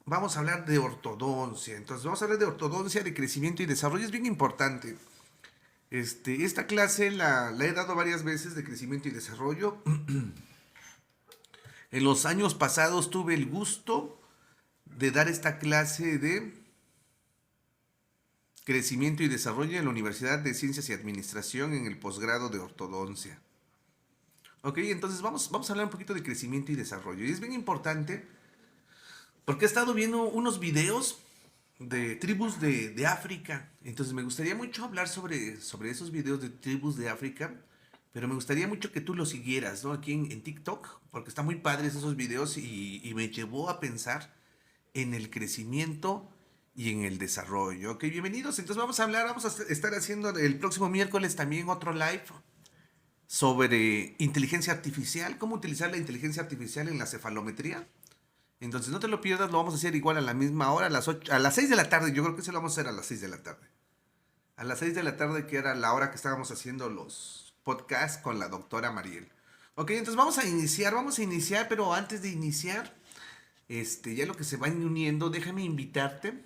vamos a hablar de ortodoncia. Entonces, vamos a hablar de ortodoncia, de crecimiento y desarrollo. Es bien importante. Esta clase la he dado varias veces de crecimiento y desarrollo. En los años pasados tuve el gusto de dar esta clase de crecimiento y desarrollo en la Universidad de Ciencias y Administración en el posgrado de ortodoncia. Ok, entonces vamos a hablar un poquito de crecimiento y desarrollo. Y es bien importante porque he estado viendo unos videos de tribus de África. Entonces me gustaría mucho hablar sobre esos videos de tribus de África. Pero me gustaría mucho que tú los siguieras, ¿no? Aquí en TikTok, porque están muy padres esos videos y me llevó a pensar en el crecimiento y en el desarrollo. Ok, bienvenidos. Entonces vamos a estar haciendo el próximo miércoles también otro live sobre inteligencia artificial, cómo utilizar la inteligencia artificial en la cefalometría. Entonces no te lo pierdas, lo vamos a hacer igual a la misma hora, a las 6 de la tarde. Yo creo que se lo vamos a hacer a las 6 de la tarde. A las 6 de la tarde, que era la hora que estábamos haciendo los podcasts con la doctora Mariel. Ok, entonces vamos a iniciar, pero antes de iniciar, ya lo que se va uniendo, déjame invitarte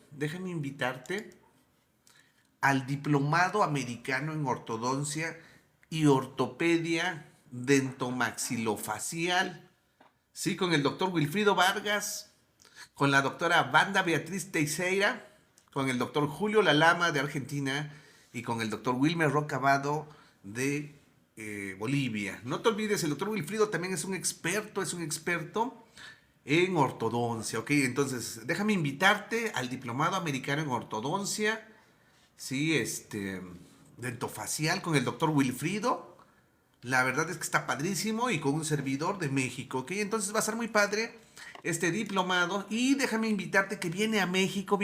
al diplomado americano en ortodoncia y ortopedia dentomaxilofacial, sí, con el doctor Wilfrido Vargas, con la doctora Wanda Beatriz Teixeira, con el doctor Julio Lalama de Argentina y con el doctor Wilmer Rocabado de Bolivia. No te olvides, el doctor Wilfrido también es un experto en ortodoncia, ¿ok? Entonces, déjame invitarte al diplomado americano en ortodoncia, sí, dentofacial con el doctor Wilfrido. La verdad es que está padrísimo y con un servidor de México, ¿ok? Entonces va a ser muy padre este diplomado. Y déjame invitarte que viene a México,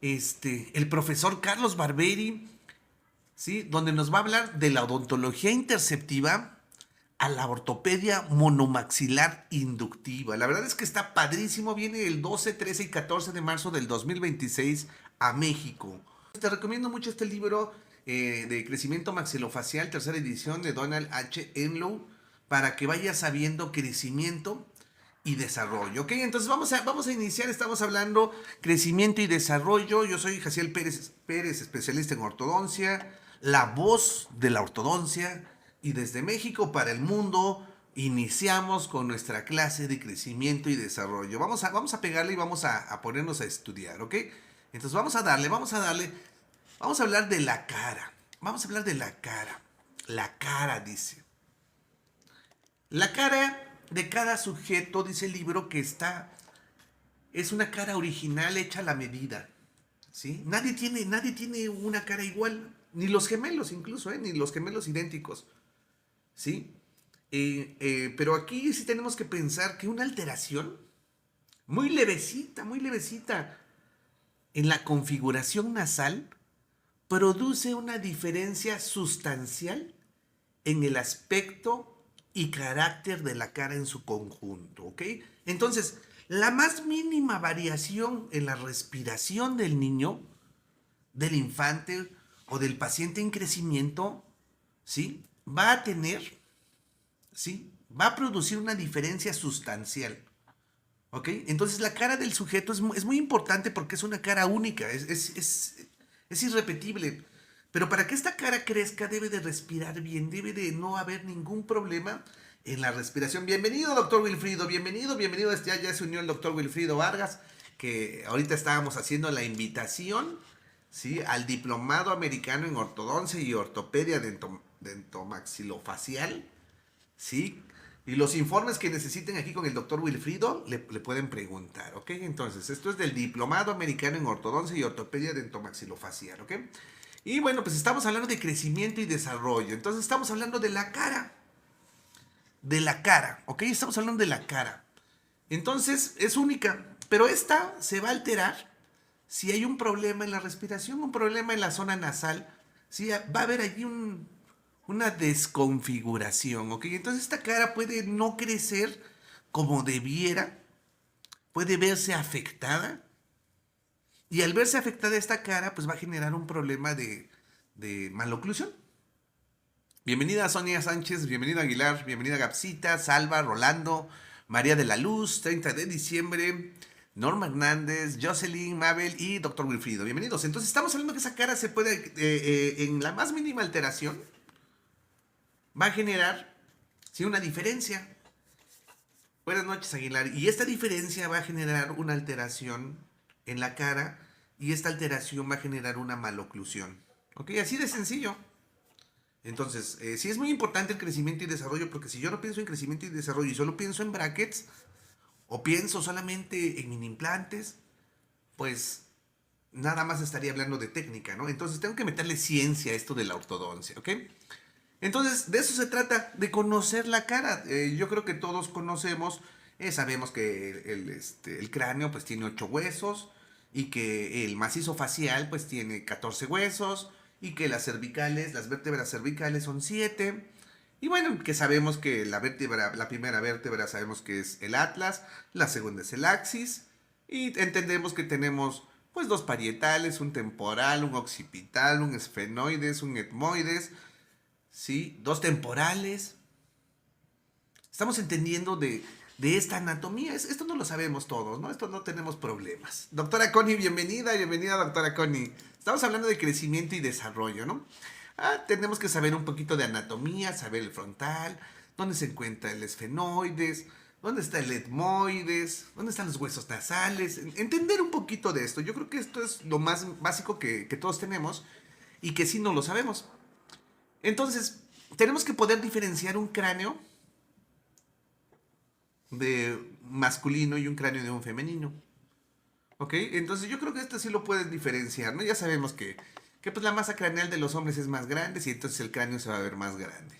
el profesor Carlos Barberi, ¿sí? Donde nos va a hablar de la odontología interceptiva a la ortopedia monomaxilar inductiva. La verdad es que está padrísimo. Viene el 12, 13 y 14 de marzo del 2026 a México. Te recomiendo mucho este libro de crecimiento maxilofacial, tercera edición de Donald H. Enlow, para que vayas sabiendo crecimiento y desarrollo. Ok, entonces vamos a iniciar. Estamos hablando crecimiento y desarrollo. Yo soy Jaciel Pérez, especialista en ortodoncia, la voz de la ortodoncia. Y desde México para el mundo iniciamos con nuestra clase de crecimiento y desarrollo. Vamos a pegarle y vamos a ponernos a estudiar, ¿ok? Entonces vamos a hablar de la cara. Vamos a hablar de la cara. La cara, dice. La cara de cada sujeto, dice el libro, es una cara original hecha a la medida, ¿sí? Nadie tiene una cara igual, ni los gemelos incluso, ni los gemelos idénticos, ¿sí? Pero aquí sí tenemos que pensar que una alteración muy levecita en la configuración nasal produce una diferencia sustancial en el aspecto y carácter de la cara en su conjunto, ¿ok? Entonces, la más mínima variación en la respiración del niño, del infante o del paciente en crecimiento, ¿sí? Va a tener, ¿sí? Va a producir una diferencia sustancial, ¿ok? Entonces la cara del sujeto es muy importante porque es una cara única, es irrepetible. Pero para que esta cara crezca debe de respirar bien, debe de no haber ningún problema en la respiración. Bienvenido, doctor Wilfrido, bienvenido. Ya se unió el doctor Wilfrido Vargas, que ahorita estábamos haciendo la invitación, ¿sí? Al diplomado americano en ortodoncia y ortopedia dentomaxilofacial, ¿sí? Y los informes que necesiten aquí con el doctor Wilfrido le pueden preguntar, ¿ok? Entonces, esto es del Diplomado Americano en Ortodoncia y Ortopedia Dentomaxilofacial, ¿ok? Y bueno, pues estamos hablando de crecimiento y desarrollo. Entonces estamos hablando de la cara, ¿ok? Estamos hablando de la cara. Entonces es única, pero esta se va a alterar si hay un problema en la respiración, un problema en la zona nasal, ¿sí? Va a haber allí una desconfiguración, ¿ok? Entonces esta cara puede no crecer como debiera, puede verse afectada, y al verse afectada esta cara, pues va a generar un problema de maloclusión. Bienvenida Sonia Sánchez, bienvenida Aguilar, bienvenida Gapsita, Salva, Rolando, María de la Luz, 30 de diciembre, Norma Hernández, Jocelyn, Mabel y Dr. Wilfrido. Bienvenidos. Entonces estamos hablando que esa cara se puede, en la más mínima alteración, va a generar, sí, una diferencia. Buenas noches, Aguilar. Y esta diferencia va a generar una alteración en la cara y esta alteración va a generar una maloclusión. ¿Ok? Así de sencillo. Entonces, sí es muy importante el crecimiento y desarrollo, porque si yo no pienso en crecimiento y desarrollo y solo pienso en brackets, o pienso solamente en mini implantes, pues nada más estaría hablando de técnica, ¿no? Entonces tengo que meterle ciencia a esto de la ortodoncia, ¿ok? Entonces, de eso se trata, de conocer la cara. Yo creo que todos conocemos, sabemos que el cráneo pues tiene 8 huesos y que el macizo facial pues tiene 14 huesos y que las cervicales, las vértebras cervicales son 7. Y bueno, que sabemos que la primera vértebra sabemos que es el atlas, la segunda es el axis y entendemos que tenemos pues dos parietales, un temporal, un occipital, un esfenoides, un etmoides, ¿sí? Dos temporales. Estamos entendiendo de esta anatomía. Esto no lo sabemos todos, ¿no? Esto no tenemos problemas. Doctora Connie, bienvenida, bienvenida, doctora Connie. Estamos hablando de crecimiento y desarrollo, ¿no? Tenemos que saber un poquito de anatomía, saber el frontal, dónde se encuentra el esfenoides, dónde está el etmoides, dónde están los huesos nasales. Entender un poquito de esto. Yo creo que esto es lo más básico que todos tenemos y que sí no lo sabemos. Entonces, tenemos que poder diferenciar un cráneo de masculino y un cráneo de un femenino. ¿Ok? Entonces yo creo que esto sí lo puedes diferenciar, ¿no? Ya sabemos que pues la masa craneal de los hombres es más grande y entonces el cráneo se va a ver más grande.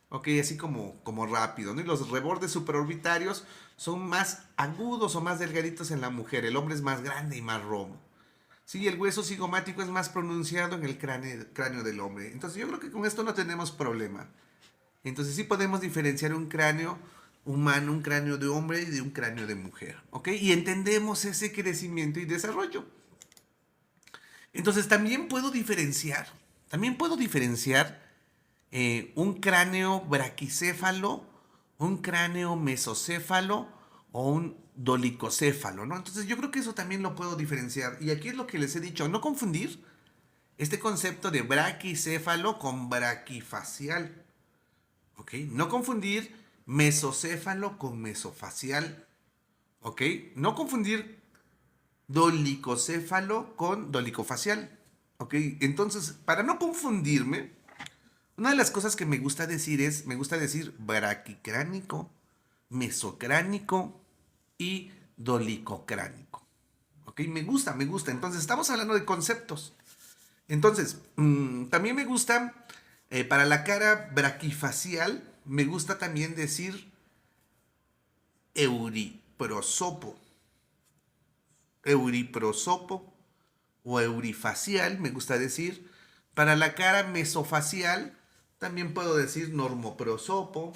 ¿Ok? Así como rápido, ¿no? Y los rebordes superorbitarios son más agudos o más delgaditos en la mujer. El hombre es más grande y más romo. Sí, el hueso cigomático es más pronunciado en el cráneo del hombre. Entonces yo creo que con esto no tenemos problema. Entonces sí podemos diferenciar un cráneo humano, un cráneo de hombre y de un cráneo de mujer. ¿Ok? Y entendemos ese crecimiento y desarrollo. Entonces también puedo diferenciar un cráneo braquicéfalo, un cráneo mesocéfalo o un dolicocéfalo, ¿no? Entonces yo creo que eso también lo puedo diferenciar. Y aquí es lo que les he dicho, no confundir este concepto de braquicéfalo con braquifacial. ¿Ok? No confundir mesocéfalo con mesofacial. ¿Ok? No confundir dolicocéfalo con dolicofacial. ¿Ok? Entonces, para no confundirme, una de las cosas que me gusta decir braquicránico, mesocránico y dolicocránico. ¿Ok? Me gusta, me gusta. Entonces, estamos hablando de conceptos. Entonces, también me gusta, para la cara braquifacial, me gusta también decir euriprosopo. Euriprosopo o eurifacial, me gusta decir. Para la cara mesofacial, también puedo decir normoprosopo.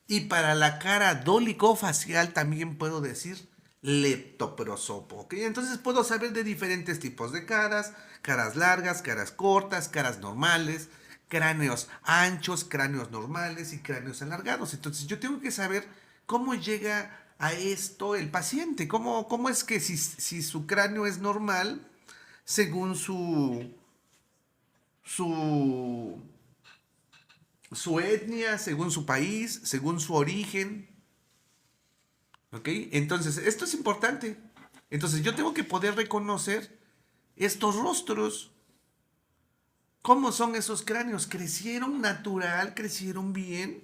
Y para la cara dolicofacial, también puedo decir leptoprosopo. ¿Ok? Entonces puedo saber de diferentes tipos de caras, caras largas, caras cortas, caras normales, cráneos anchos, cráneos normales y cráneos alargados. Entonces yo tengo que saber cómo llega a esto el paciente, cómo es que si su cráneo es normal, según su, su etnia, según su país, según su origen. ¿Ok? Entonces, esto es importante. Entonces, yo tengo que poder reconocer estos rostros. ¿Cómo son esos cráneos? ¿Crecieron natural? ¿Crecieron bien?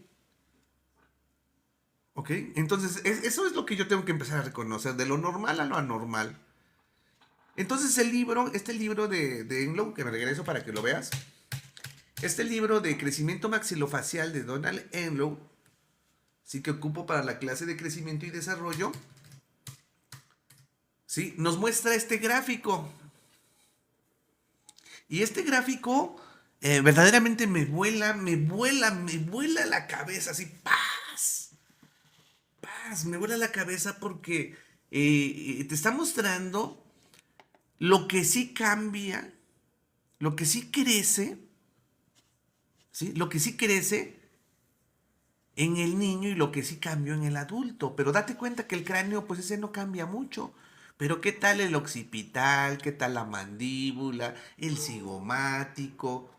¿Ok? Entonces, eso es lo que yo tengo que empezar a reconocer, de lo normal a lo anormal. Entonces, este libro de Enlow, que me regreso para que lo veas, este libro de crecimiento maxilofacial de Donald Enlow, sí que ocupo para la clase de crecimiento y desarrollo, sí, nos muestra este gráfico. Y este gráfico verdaderamente me vuela la cabeza, así, ¡paz! ¡Paz! Me vuela la cabeza porque te está mostrando lo que sí cambia, lo que sí crece, ¿sí? Lo que sí crece en el niño y lo que sí cambió en el adulto. Pero date cuenta que el cráneo, pues ese no cambia mucho. Pero ¿qué tal el occipital? ¿Qué tal la mandíbula? El cigomático.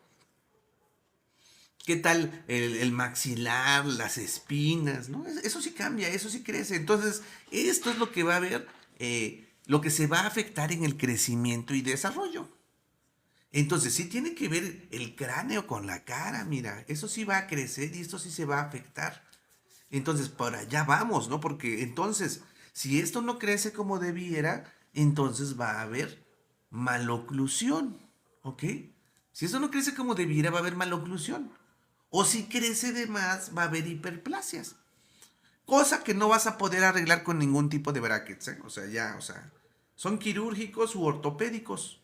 ¿Qué tal el maxilar, las espinas? ¿No? Eso sí cambia, eso sí crece. Entonces, esto es lo que va a haber, lo que se va a afectar en el crecimiento y desarrollo. Entonces, sí tiene que ver el cráneo con la cara, mira, eso sí va a crecer y esto sí se va a afectar. Entonces, por allá vamos, ¿no? Porque entonces, si esto no crece como debiera, entonces va a haber maloclusión, ¿ok? Si esto no crece como debiera, va a haber maloclusión. O si crece de más, va a haber hiperplasias. Cosa que no vas a poder arreglar con ningún tipo de brackets, ¿eh? O sea, ya, o sea, son quirúrgicos u ortopédicos.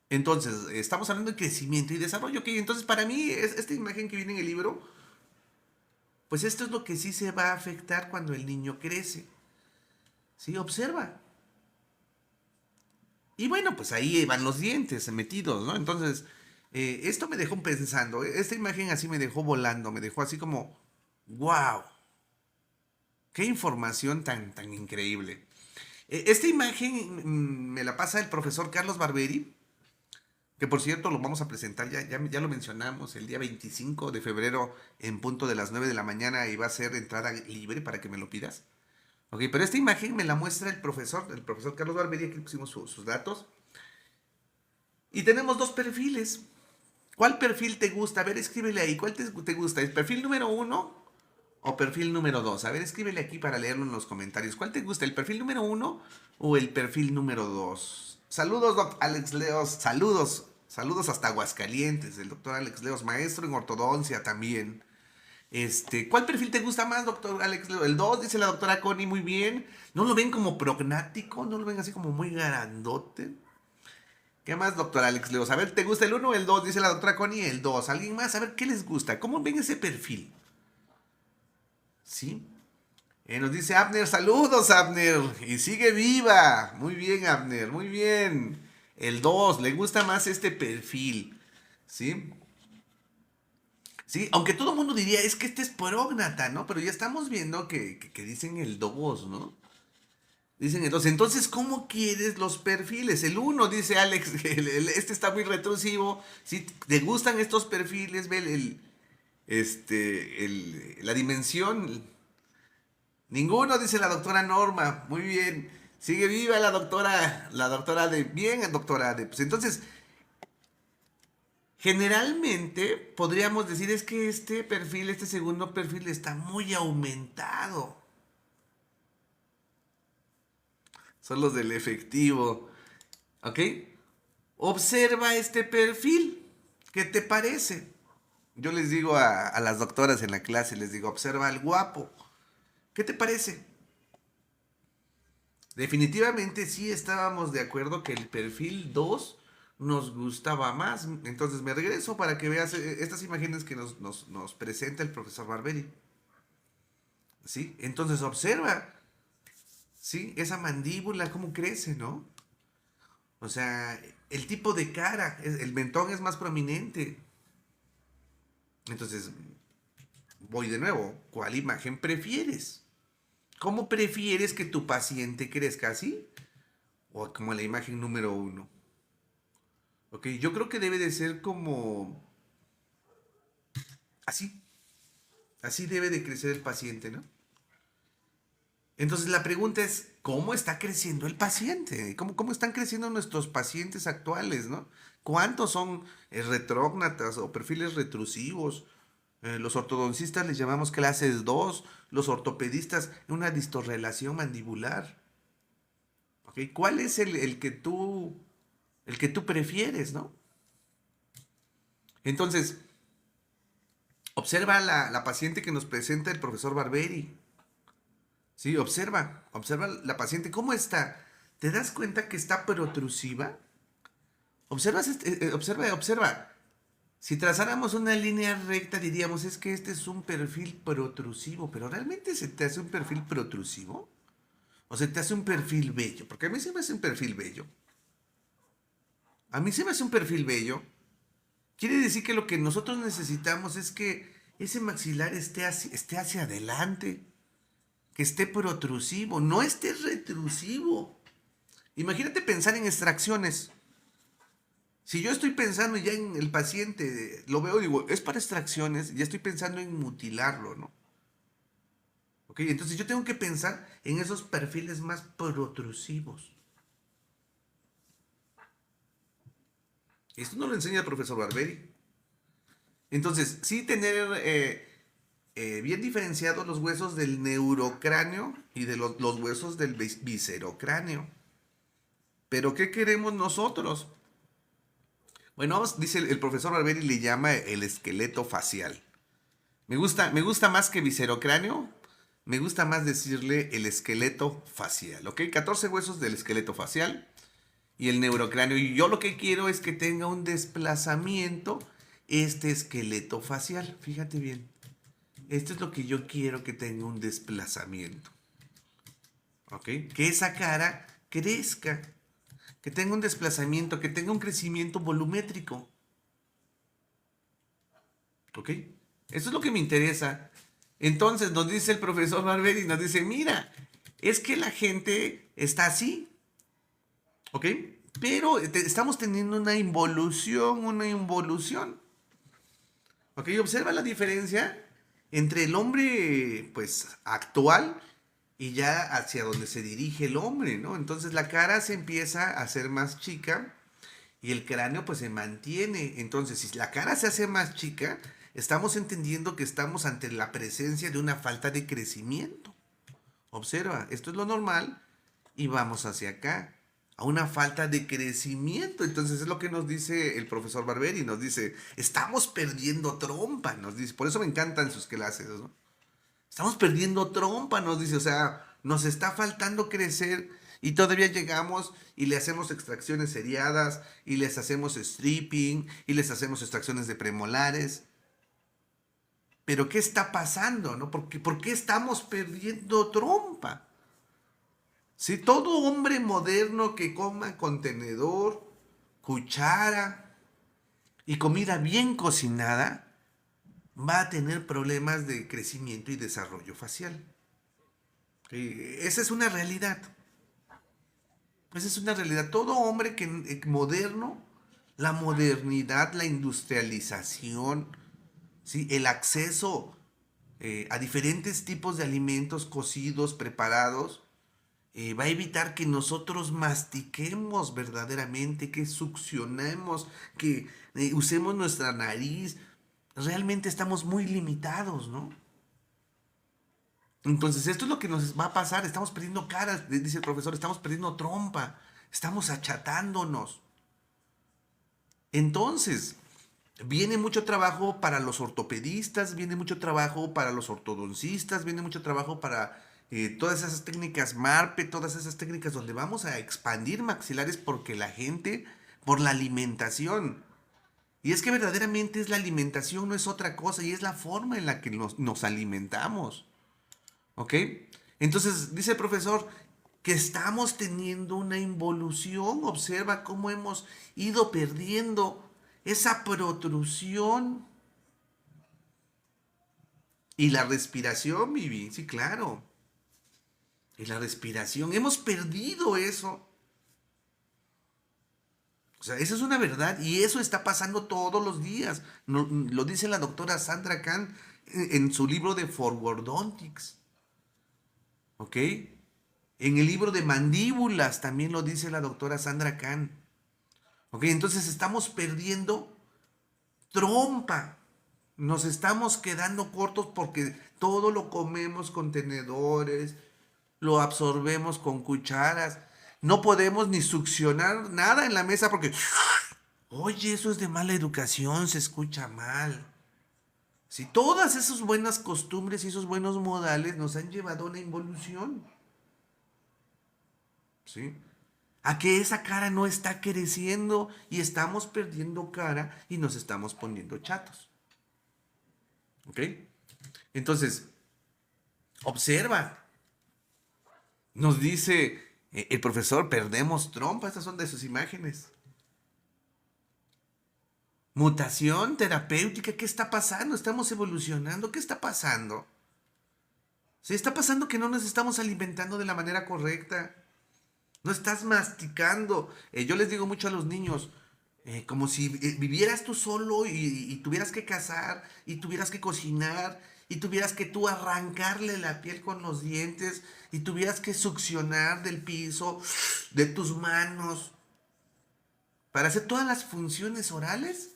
Entonces, estamos hablando de crecimiento y desarrollo, ¿ok? Entonces, para mí, esta imagen que viene en el libro, pues esto es lo que sí se va a afectar cuando el niño crece. ¿Sí? Observa. Y bueno, pues ahí van los dientes metidos, ¿no? Entonces, esto me dejó pensando, esta imagen así me dejó volando, me dejó así como, wow, qué información tan increíble. Esta imagen me la pasa el profesor Carlos Barberi, que por cierto lo vamos a presentar, ya lo mencionamos, el día 25 de febrero en punto de las 9 de la mañana y va a ser entrada libre para que me lo pidas. Ok, pero esta imagen me la muestra el profesor Carlos Barberi, aquí pusimos sus datos. Y tenemos dos perfiles. ¿Cuál perfil te gusta? A ver, escríbele ahí. ¿Cuál te gusta? ¿El perfil número uno o perfil número dos? A ver, escríbele aquí para leerlo en los comentarios. ¿Cuál te gusta? ¿El perfil número uno o el perfil número dos? Saludos, doctor Alex Leos. Saludos. Saludos hasta Aguascalientes. El doctor Alex Leos, maestro en ortodoncia también. ¿Cuál perfil te gusta más, doctor Alex Leos? El 2 dice la doctora Connie, muy bien. ¿No lo ven como prognático? ¿No lo ven así como muy grandote? ¿Qué más, doctor Alex Leos? A ver, ¿te gusta el uno o el 2? Dice la doctora Connie, el 2. ¿Alguien más? A ver, ¿qué les gusta? ¿Cómo ven ese perfil? ¿Sí? Nos dice Abner, saludos, Abner. Y sigue viva. Muy bien, Abner, muy bien. El 2, le gusta más este perfil. ¿Sí? Sí, aunque todo el mundo diría, es que este es prógnata, ¿no? Pero ya estamos viendo que dicen el 2, ¿no? Dicen entonces, ¿cómo quieres los perfiles? El uno, dice Alex, este está muy retrusivo. Si te gustan estos perfiles, ve la dimensión. Ninguno, dice la doctora Norma. Muy bien. Sigue viva la doctora de... Bien, doctora de... Pues entonces, generalmente podríamos decir es que este perfil, este segundo perfil está muy aumentado. Son los del efectivo. ¿Ok? Observa este perfil. ¿Qué te parece? Yo les digo a las doctoras en la clase, les digo, observa al guapo. ¿Qué te parece? Definitivamente sí estábamos de acuerdo que el perfil 2 nos gustaba más. Entonces me regreso para que veas estas imágenes que nos presenta el profesor Barberi. ¿Sí? Entonces observa, ¿sí? Esa mandíbula, cómo crece, ¿no? O sea, el tipo de cara, el mentón es más prominente. Entonces, voy de nuevo, ¿cuál imagen prefieres? ¿Cómo prefieres que tu paciente crezca así? O como la imagen número uno. Ok, yo creo que debe de ser como así. Así debe de crecer el paciente, ¿no? Entonces la pregunta es, ¿cómo está creciendo el paciente? ¿Cómo están creciendo nuestros pacientes actuales, ¿no? ¿Cuántos son retrógnatas o perfiles retrusivos? Los ortodoncistas les llamamos clases 2, los ortopedistas una distorrelación mandibular. ¿Ok? ¿Cuál es el que tú prefieres, ¿no? Entonces, observa la paciente que nos presenta el profesor Barberi. Sí, observa la paciente, ¿cómo está? ¿Te das cuenta que está protrusiva? Observa. Si trazáramos una línea recta, diríamos, es que este es un perfil protrusivo, pero ¿realmente se te hace un perfil protrusivo? ¿O se te hace un perfil bello? Porque a mí se me hace un perfil bello. A mí se me hace un perfil bello. Quiere decir que lo que nosotros necesitamos es que ese maxilar esté hacia adelante, que esté protrusivo, no esté retrusivo. Imagínate pensar en extracciones. Si yo estoy pensando ya en el paciente, lo veo y digo, es para extracciones, ya estoy pensando en mutilarlo, ¿no? ¿Ok? Entonces yo tengo que pensar en esos perfiles más protrusivos. Esto no lo enseña el profesor Barberi. Entonces, sí tener bien diferenciados los huesos del neurocráneo y de los huesos del viscerocráneo. Pero ¿qué queremos nosotros? Bueno, dice el profesor Barberi, le llama el esqueleto facial. Me gusta más que viscerocráneo, me gusta más decirle el esqueleto facial, ¿ok? 14 huesos del esqueleto facial y el neurocráneo. Y yo lo que quiero es que tenga un desplazamiento este esqueleto facial. Fíjate bien. Esto es lo que yo quiero que tenga un desplazamiento. ¿Ok? Que esa cara crezca. Que tenga un desplazamiento, que tenga un crecimiento volumétrico. ¿Ok? Eso es lo que me interesa. Entonces nos dice el profesor Barberi, nos dice, mira, es que la gente está así. ¿Ok? Pero estamos teniendo una involución, una involución. ¿Ok? Observa la diferencia entre el hombre, pues, actual y ya hacia donde se dirige el hombre, ¿no? Entonces la cara se empieza a hacer más chica y el cráneo, pues, se mantiene. Entonces, si la cara se hace más chica, estamos entendiendo que estamos ante la presencia de una falta de crecimiento. Observa, esto es lo normal y vamos hacia acá, a una falta de crecimiento. Entonces es lo que nos dice el profesor Barberi, nos dice, estamos perdiendo trompa, nos dice, por eso me encantan sus clases, ¿no? Estamos perdiendo trompa, nos dice, o sea, nos está faltando crecer y todavía llegamos y le hacemos extracciones seriadas y les hacemos stripping y les hacemos extracciones de premolares. Pero ¿qué está pasando, no? ¿Por qué estamos perdiendo trompa? Si todo hombre moderno que coma con tenedor, cuchara y comida bien cocinada va a tener problemas de crecimiento y desarrollo facial. Esa es una realidad. Esa es una realidad. Todo hombre que moderno, la modernidad, la industrialización, ¿sí? El acceso a diferentes tipos de alimentos cocidos, preparados, va a evitar que nosotros mastiquemos verdaderamente, que succionemos, que usemos nuestra nariz. Realmente estamos muy limitados, ¿no? Entonces, esto es lo que nos va a pasar. Estamos perdiendo caras, dice el profesor, estamos perdiendo trompa, estamos achatándonos. Entonces, viene mucho trabajo para los ortopedistas, viene mucho trabajo para los ortodoncistas, viene mucho trabajo para todas esas técnicas MARPE, todas esas técnicas donde vamos a expandir maxilares porque la gente, por la alimentación. Y es que verdaderamente es la alimentación, no es otra cosa, y es la forma en la que nos alimentamos. ¿Ok? Entonces, dice el profesor que estamos teniendo una involución. Observa cómo hemos ido perdiendo esa protrusión. Y la respiración, Vivi, sí, claro. Y la respiración, hemos perdido eso. O sea, esa es una verdad y eso está pasando todos los días. Lo dice la doctora Sandra Kahn en su libro de Forwardontics. ¿Ok? En el libro de Mandíbulas también lo dice la doctora Sandra Kahn. ¿Ok? Entonces estamos perdiendo trompa. Nos estamos quedando cortos porque todo lo comemos con tenedores, lo absorbemos con cucharas. No podemos ni succionar nada en la mesa porque, oye, eso es de mala educación, se escucha mal. Si todas esas buenas costumbres y esos buenos modales nos han llevado a una involución, ¿sí? A que esa cara no está creciendo y estamos perdiendo cara y nos estamos poniendo chatos. ¿Ok? Entonces, observa. Nos dice el profesor, perdemos trompa. Estas son de sus imágenes. Mutación terapéutica, ¿qué está pasando? Estamos evolucionando, ¿qué está pasando? Se está pasando que no nos estamos alimentando de la manera correcta. No estás masticando. Yo les digo mucho a los niños, como si vivieras tú solo y tuvieras que cazar y tuvieras que cocinar y tuvieras que tú arrancarle la piel con los dientes y tuvieras que succionar del piso, de tus manos, para hacer todas las funciones orales.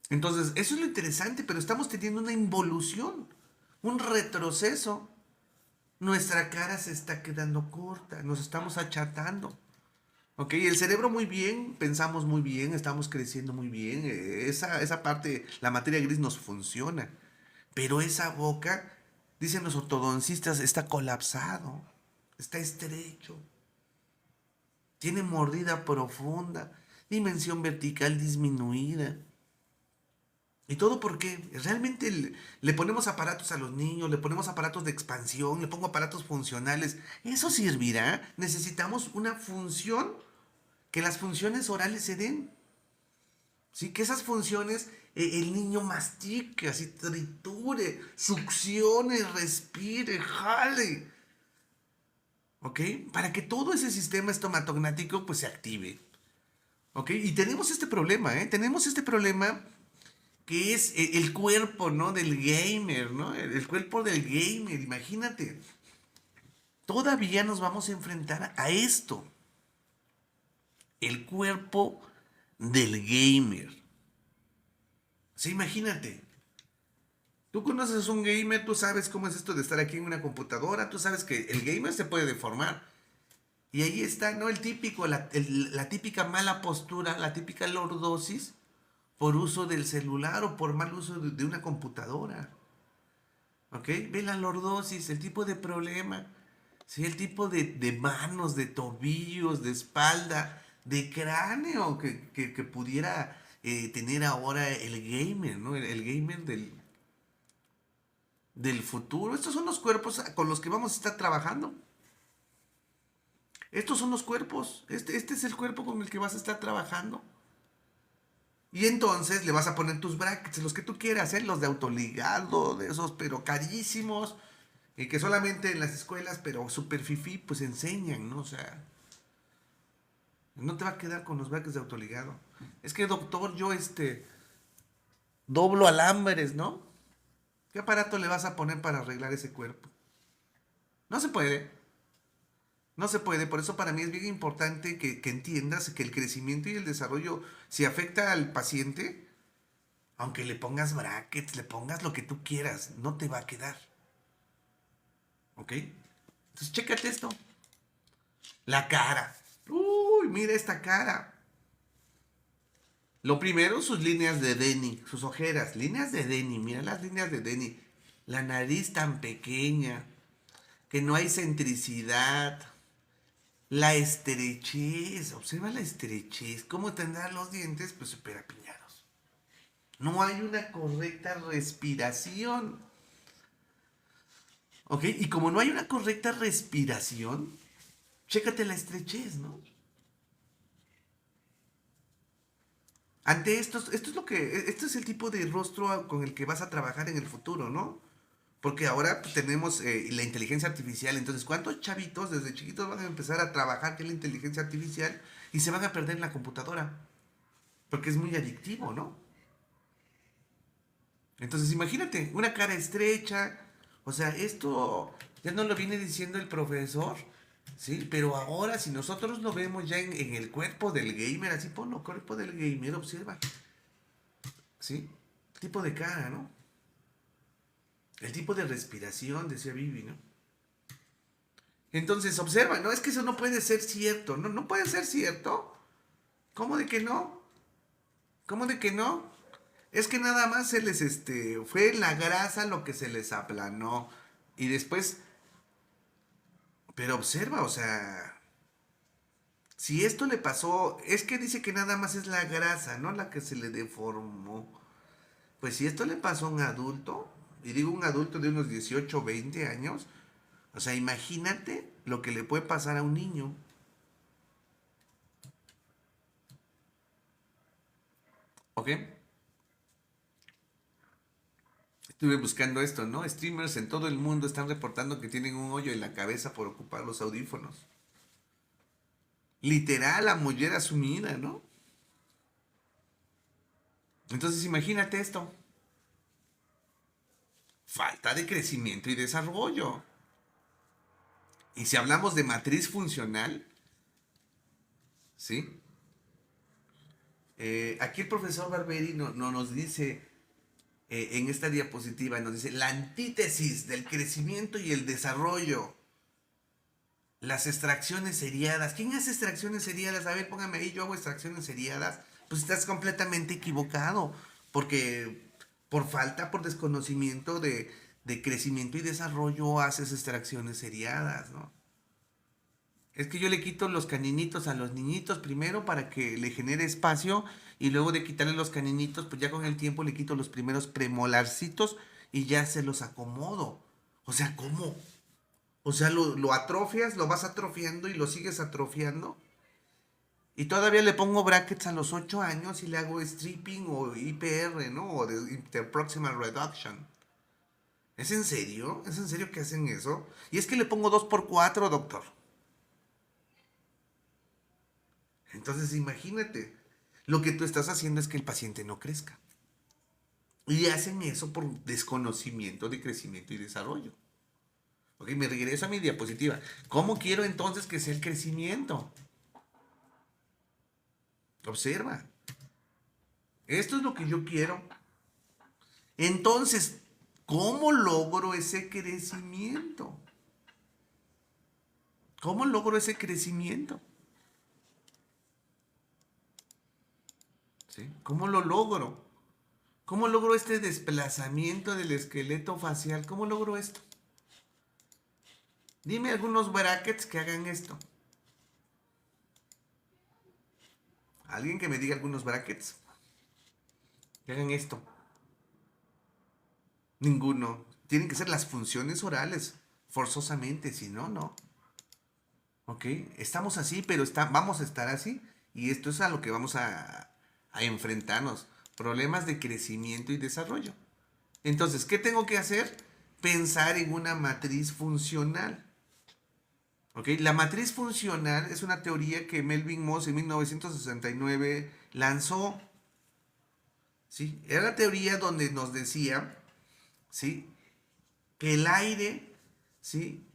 Entonces, eso es lo interesante, pero estamos teniendo una involución, un retroceso. Nuestra cara se está quedando corta, nos estamos achatando. Ok, el cerebro muy bien, pensamos muy bien, estamos creciendo muy bien. Esa parte, la materia gris nos funciona. Pero esa boca, dicen los ortodoncistas, está colapsado, está estrecho, tiene mordida profunda, dimensión vertical disminuida. ¿Y todo porque realmente le ponemos aparatos a los niños, le ponemos aparatos de expansión, le pongo aparatos funcionales? ¿Eso servirá? Necesitamos una función, que las funciones orales se den. ¿Sí? Que esas funciones el niño mastique, así triture, succione, respire, jale. ¿Ok? Para que todo ese sistema estomatognático pues se active. ¿Ok? Y tenemos este problema, ¿eh? Tenemos este problema que es el cuerpo, ¿no? Del gamer, ¿no? El cuerpo del gamer, imagínate. Todavía nos vamos a enfrentar a esto. El cuerpo del gamer. Sí, imagínate. Tú conoces un gamer, tú sabes cómo es esto de estar aquí en una computadora, tú sabes que el gamer se puede deformar. Y ahí está, ¿no? El típico, la típica mala postura, la típica lordosis por uso del celular o por mal uso de una computadora. ¿Ok? Ve la lordosis, el tipo de problema. Sí, el tipo de manos, de tobillos, de espalda, de cráneo que pudiera tener ahora el gamer, ¿no? El gamer del futuro. Estos son los cuerpos con los que vamos a estar trabajando. Estos son los cuerpos. Este es el cuerpo con el que vas a estar trabajando. Y entonces le vas a poner tus brackets, los que tú quieras, ¿eh? Los de autoligado, de esos, pero carísimos. Y que solamente en las escuelas, pero super fifí, pues enseñan, ¿no? O sea, no te va a quedar con los brackets de autoligado. Es que, doctor, yo doblo alambres, ¿no? ¿Qué aparato le vas a poner para arreglar ese cuerpo? No se puede. No se puede, por eso para mí es bien importante que entiendas que el crecimiento y el desarrollo, si afecta al paciente, aunque le pongas brackets, le pongas lo que tú quieras, no te va a quedar. ¿Ok? Entonces, chécate esto. La cara. Uy, mira esta cara. Lo primero, sus líneas de Denny, sus ojeras, líneas de Denny, mira las líneas de Denny. La nariz tan pequeña, que no hay centricidad. La estrechez, observa la estrechez. ¿Cómo tendrán los dientes? Pues súper apiñados. No hay una correcta respiración. ¿Ok? Y como no hay una correcta respiración, chécate la estrechez, ¿no? Ante esto es lo que, esto es el tipo de rostro con el que vas a trabajar en el futuro, ¿no? Porque ahora pues, tenemos la inteligencia artificial. Entonces, ¿cuántos chavitos desde chiquitos van a empezar a trabajar con la inteligencia artificial y se van a perder en la computadora? Porque es muy adictivo, ¿no? Entonces, imagínate, una cara estrecha. O sea, esto ya no lo viene diciendo el profesor, ¿sí? Pero ahora, si nosotros lo vemos ya en el cuerpo del gamer, así ponlo, cuerpo del gamer, observa, ¿sí? Tipo de cara, ¿no? El tipo de respiración, decía Vivi, ¿no? Entonces, observa, no, es que eso no puede ser cierto, no, no puede ser cierto. ¿Cómo de que no? ¿Cómo de que no? Es que nada más se les, fue la grasa lo que se les aplanó. Y después, pero observa, o sea, si esto le pasó, es que dice que nada más es la grasa, no la que se le deformó. Pues si esto le pasó a un adulto, y digo un adulto de unos 18 20 años, o sea, imagínate lo que le puede pasar a un niño. ¿Ok? Estuve buscando esto, ¿no? Streamers en todo el mundo están reportando que tienen un hoyo en la cabeza por ocupar los audífonos. Literal, la mollera sumida, ¿no? Entonces imagínate esto. Falta de crecimiento y desarrollo. Y si hablamos de matriz funcional, ¿sí? Aquí el profesor Barberi nos dice, en esta diapositiva, nos dice la antítesis del crecimiento y el desarrollo. Las extracciones seriadas. ¿Quién hace extracciones seriadas? A ver, póngame ahí, yo hago extracciones seriadas. Pues estás completamente equivocado. Porque por desconocimiento de crecimiento y desarrollo, haces extracciones seriadas, ¿no? Es que yo le quito los caninitos a los niñitos primero para que le genere espacio y luego de quitarle los caninitos, pues ya con el tiempo le quito los primeros premolarcitos y ya se los acomodo. O sea, ¿cómo? O sea, lo atrofias, lo vas atrofiando y lo sigues atrofiando. Y todavía le pongo brackets a los 8 años y le hago stripping o IPR, ¿no? O de interproximal reduction. ¿Es en serio? ¿Es en serio que hacen eso? Y es que le pongo 2x4, doctor. Entonces imagínate, lo que tú estás haciendo es que el paciente no crezca. Y hacen eso por desconocimiento de crecimiento y desarrollo. Ok, me regreso a mi diapositiva. ¿Cómo quiero entonces que sea el crecimiento? Observa. Esto es lo que yo quiero. Entonces, ¿cómo logro ese crecimiento? ¿Cómo logro ese crecimiento? ¿Sí? ¿Cómo lo logro? ¿Cómo logro este desplazamiento del esqueleto facial? ¿Cómo logro esto? Dime algunos brackets que hagan esto. Alguien que me diga algunos brackets que hagan esto. Ninguno. Tienen que ser las funciones orales, forzosamente, si no, no. ¿Ok? Estamos así, pero vamos a estar así. Y esto es a lo que vamos a enfrentarnos. Problemas de crecimiento y desarrollo. Entonces, ¿qué tengo que hacer? Pensar en una matriz funcional. ¿Ok? La matriz funcional es una teoría que Melvin Moss en 1969 lanzó. ¿Sí? Era la teoría donde nos decía, ¿sí?, que el aire, ¿sí?,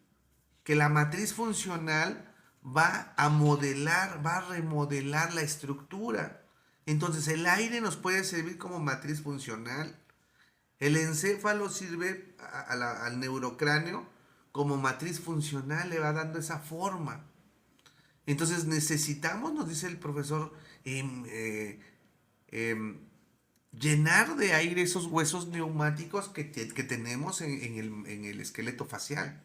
que la matriz funcional va a modelar, va a remodelar la estructura. Entonces el aire nos puede servir como matriz funcional. El encéfalo sirve al neurocráneo como matriz funcional, le va dando esa forma. Entonces necesitamos, nos dice el profesor, em, llenar de aire esos huesos neumáticos que tenemos en el esqueleto facial.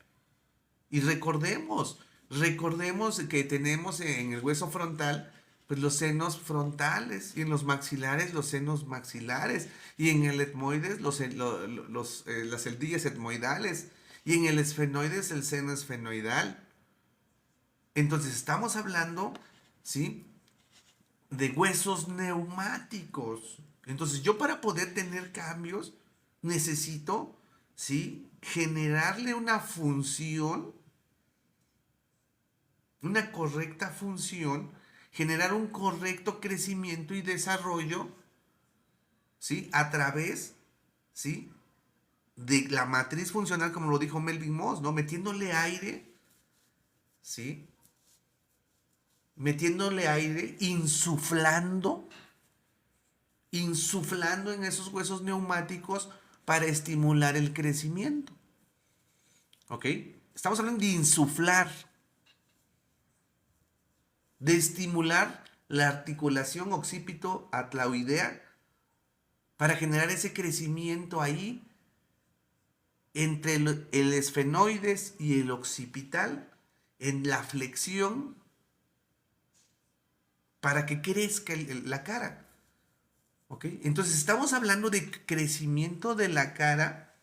Y recordemos que tenemos en el hueso frontal, pues los senos frontales, y en los maxilares los senos maxilares, y en el etmoides las celdillas etmoidales, y en el esfenoides el seno esfenoidal. Entonces estamos hablando, ¿sí?, de huesos neumáticos. Entonces yo para poder tener cambios necesito, ¿sí?, generarle una correcta función, generar un correcto crecimiento y desarrollo, ¿sí?, a través, ¿sí?, de la matriz funcional, como lo dijo Melvin Moss, ¿no? Metiéndole aire, ¿sí? Metiéndole aire, insuflando en esos huesos neumáticos para estimular el crecimiento. ¿Ok? Estamos hablando de insuflar, de estimular la articulación occipito-atlaoidea para generar ese crecimiento ahí entre el esfenoides y el occipital en la flexión para que crezca la cara. ¿Ok? Entonces estamos hablando de crecimiento de la cara,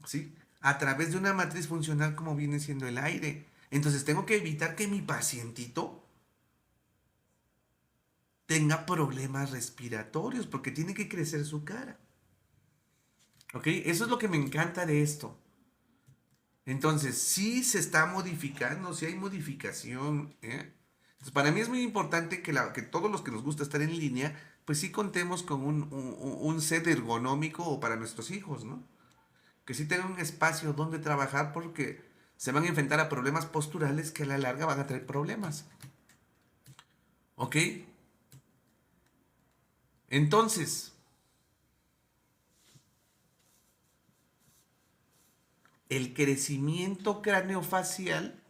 ¿sí?, a través de una matriz funcional como viene siendo el aire. Entonces tengo que evitar que mi pacientito tenga problemas respiratorios porque tiene que crecer su cara. ¿Ok? Eso es lo que me encanta de esto. Entonces, sí se está modificando, sí hay modificación, ¿eh? Entonces, para mí es muy importante que todos los que nos gusta estar en línea, pues sí contemos con un set ergonómico para nuestros hijos, ¿no? Que sí tengan un espacio donde trabajar porque se van a enfrentar a problemas posturales que a la larga van a traer problemas. ¿Ok? Entonces, el crecimiento craneofacial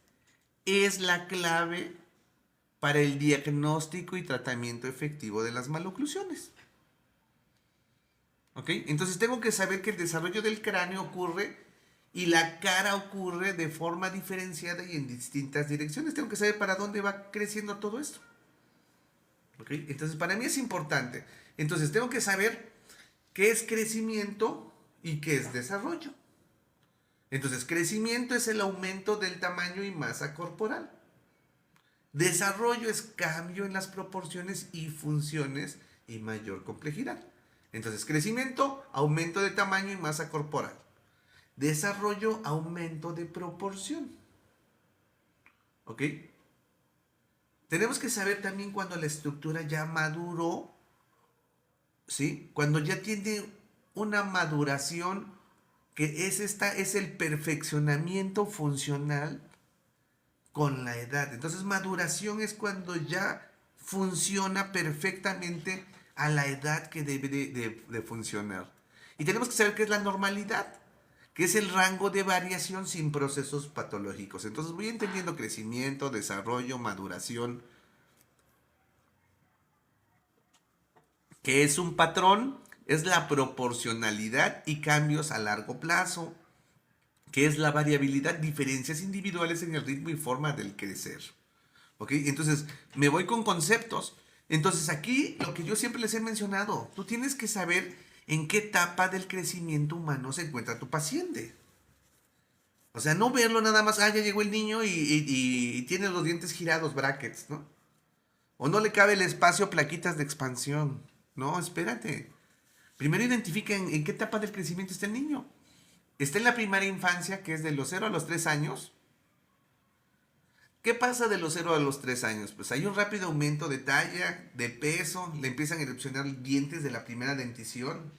es la clave para el diagnóstico y tratamiento efectivo de las maloclusiones. ¿Ok? Entonces tengo que saber que el desarrollo del cráneo ocurre y la cara ocurre de forma diferenciada y en distintas direcciones. Tengo que saber para dónde va creciendo todo esto. ¿Ok? Entonces para mí es importante. Entonces tengo que saber qué es crecimiento y qué es desarrollo. Entonces crecimiento es el aumento del tamaño y masa corporal. Desarrollo es cambio en las proporciones y funciones y mayor complejidad. Entonces, crecimiento, aumento de tamaño y masa corporal. Desarrollo, aumento de proporción. ¿Ok? Tenemos que saber también cuando la estructura ya maduró, ¿sí? Cuando ya tiene una maduración que es el perfeccionamiento funcional con la edad. Entonces, maduración es cuando ya funciona perfectamente a la edad que debe de funcionar. Y tenemos que saber qué es la normalidad, que es el rango de variación sin procesos patológicos. Entonces, voy entendiendo crecimiento, desarrollo, maduración, que es un patrón, es la proporcionalidad y cambios a largo plazo, que es la variabilidad, diferencias individuales en el ritmo y forma del crecer. ¿Ok? Entonces, me voy con conceptos. Entonces, aquí lo que yo siempre les he mencionado, tú tienes que saber en qué etapa del crecimiento humano se encuentra tu paciente. O sea, no verlo nada más, ya llegó el niño y tiene los dientes girados, brackets, ¿no? O no le cabe el espacio, plaquitas de expansión. No, espérate. Primero identifica en qué etapa del crecimiento está el niño. Está en la primera infancia, que es de los 0 a los 3 años. ¿Qué pasa de los 0 a los 3 años? Pues hay un rápido aumento de talla, de peso, le empiezan a erupcionar dientes de la primera dentición.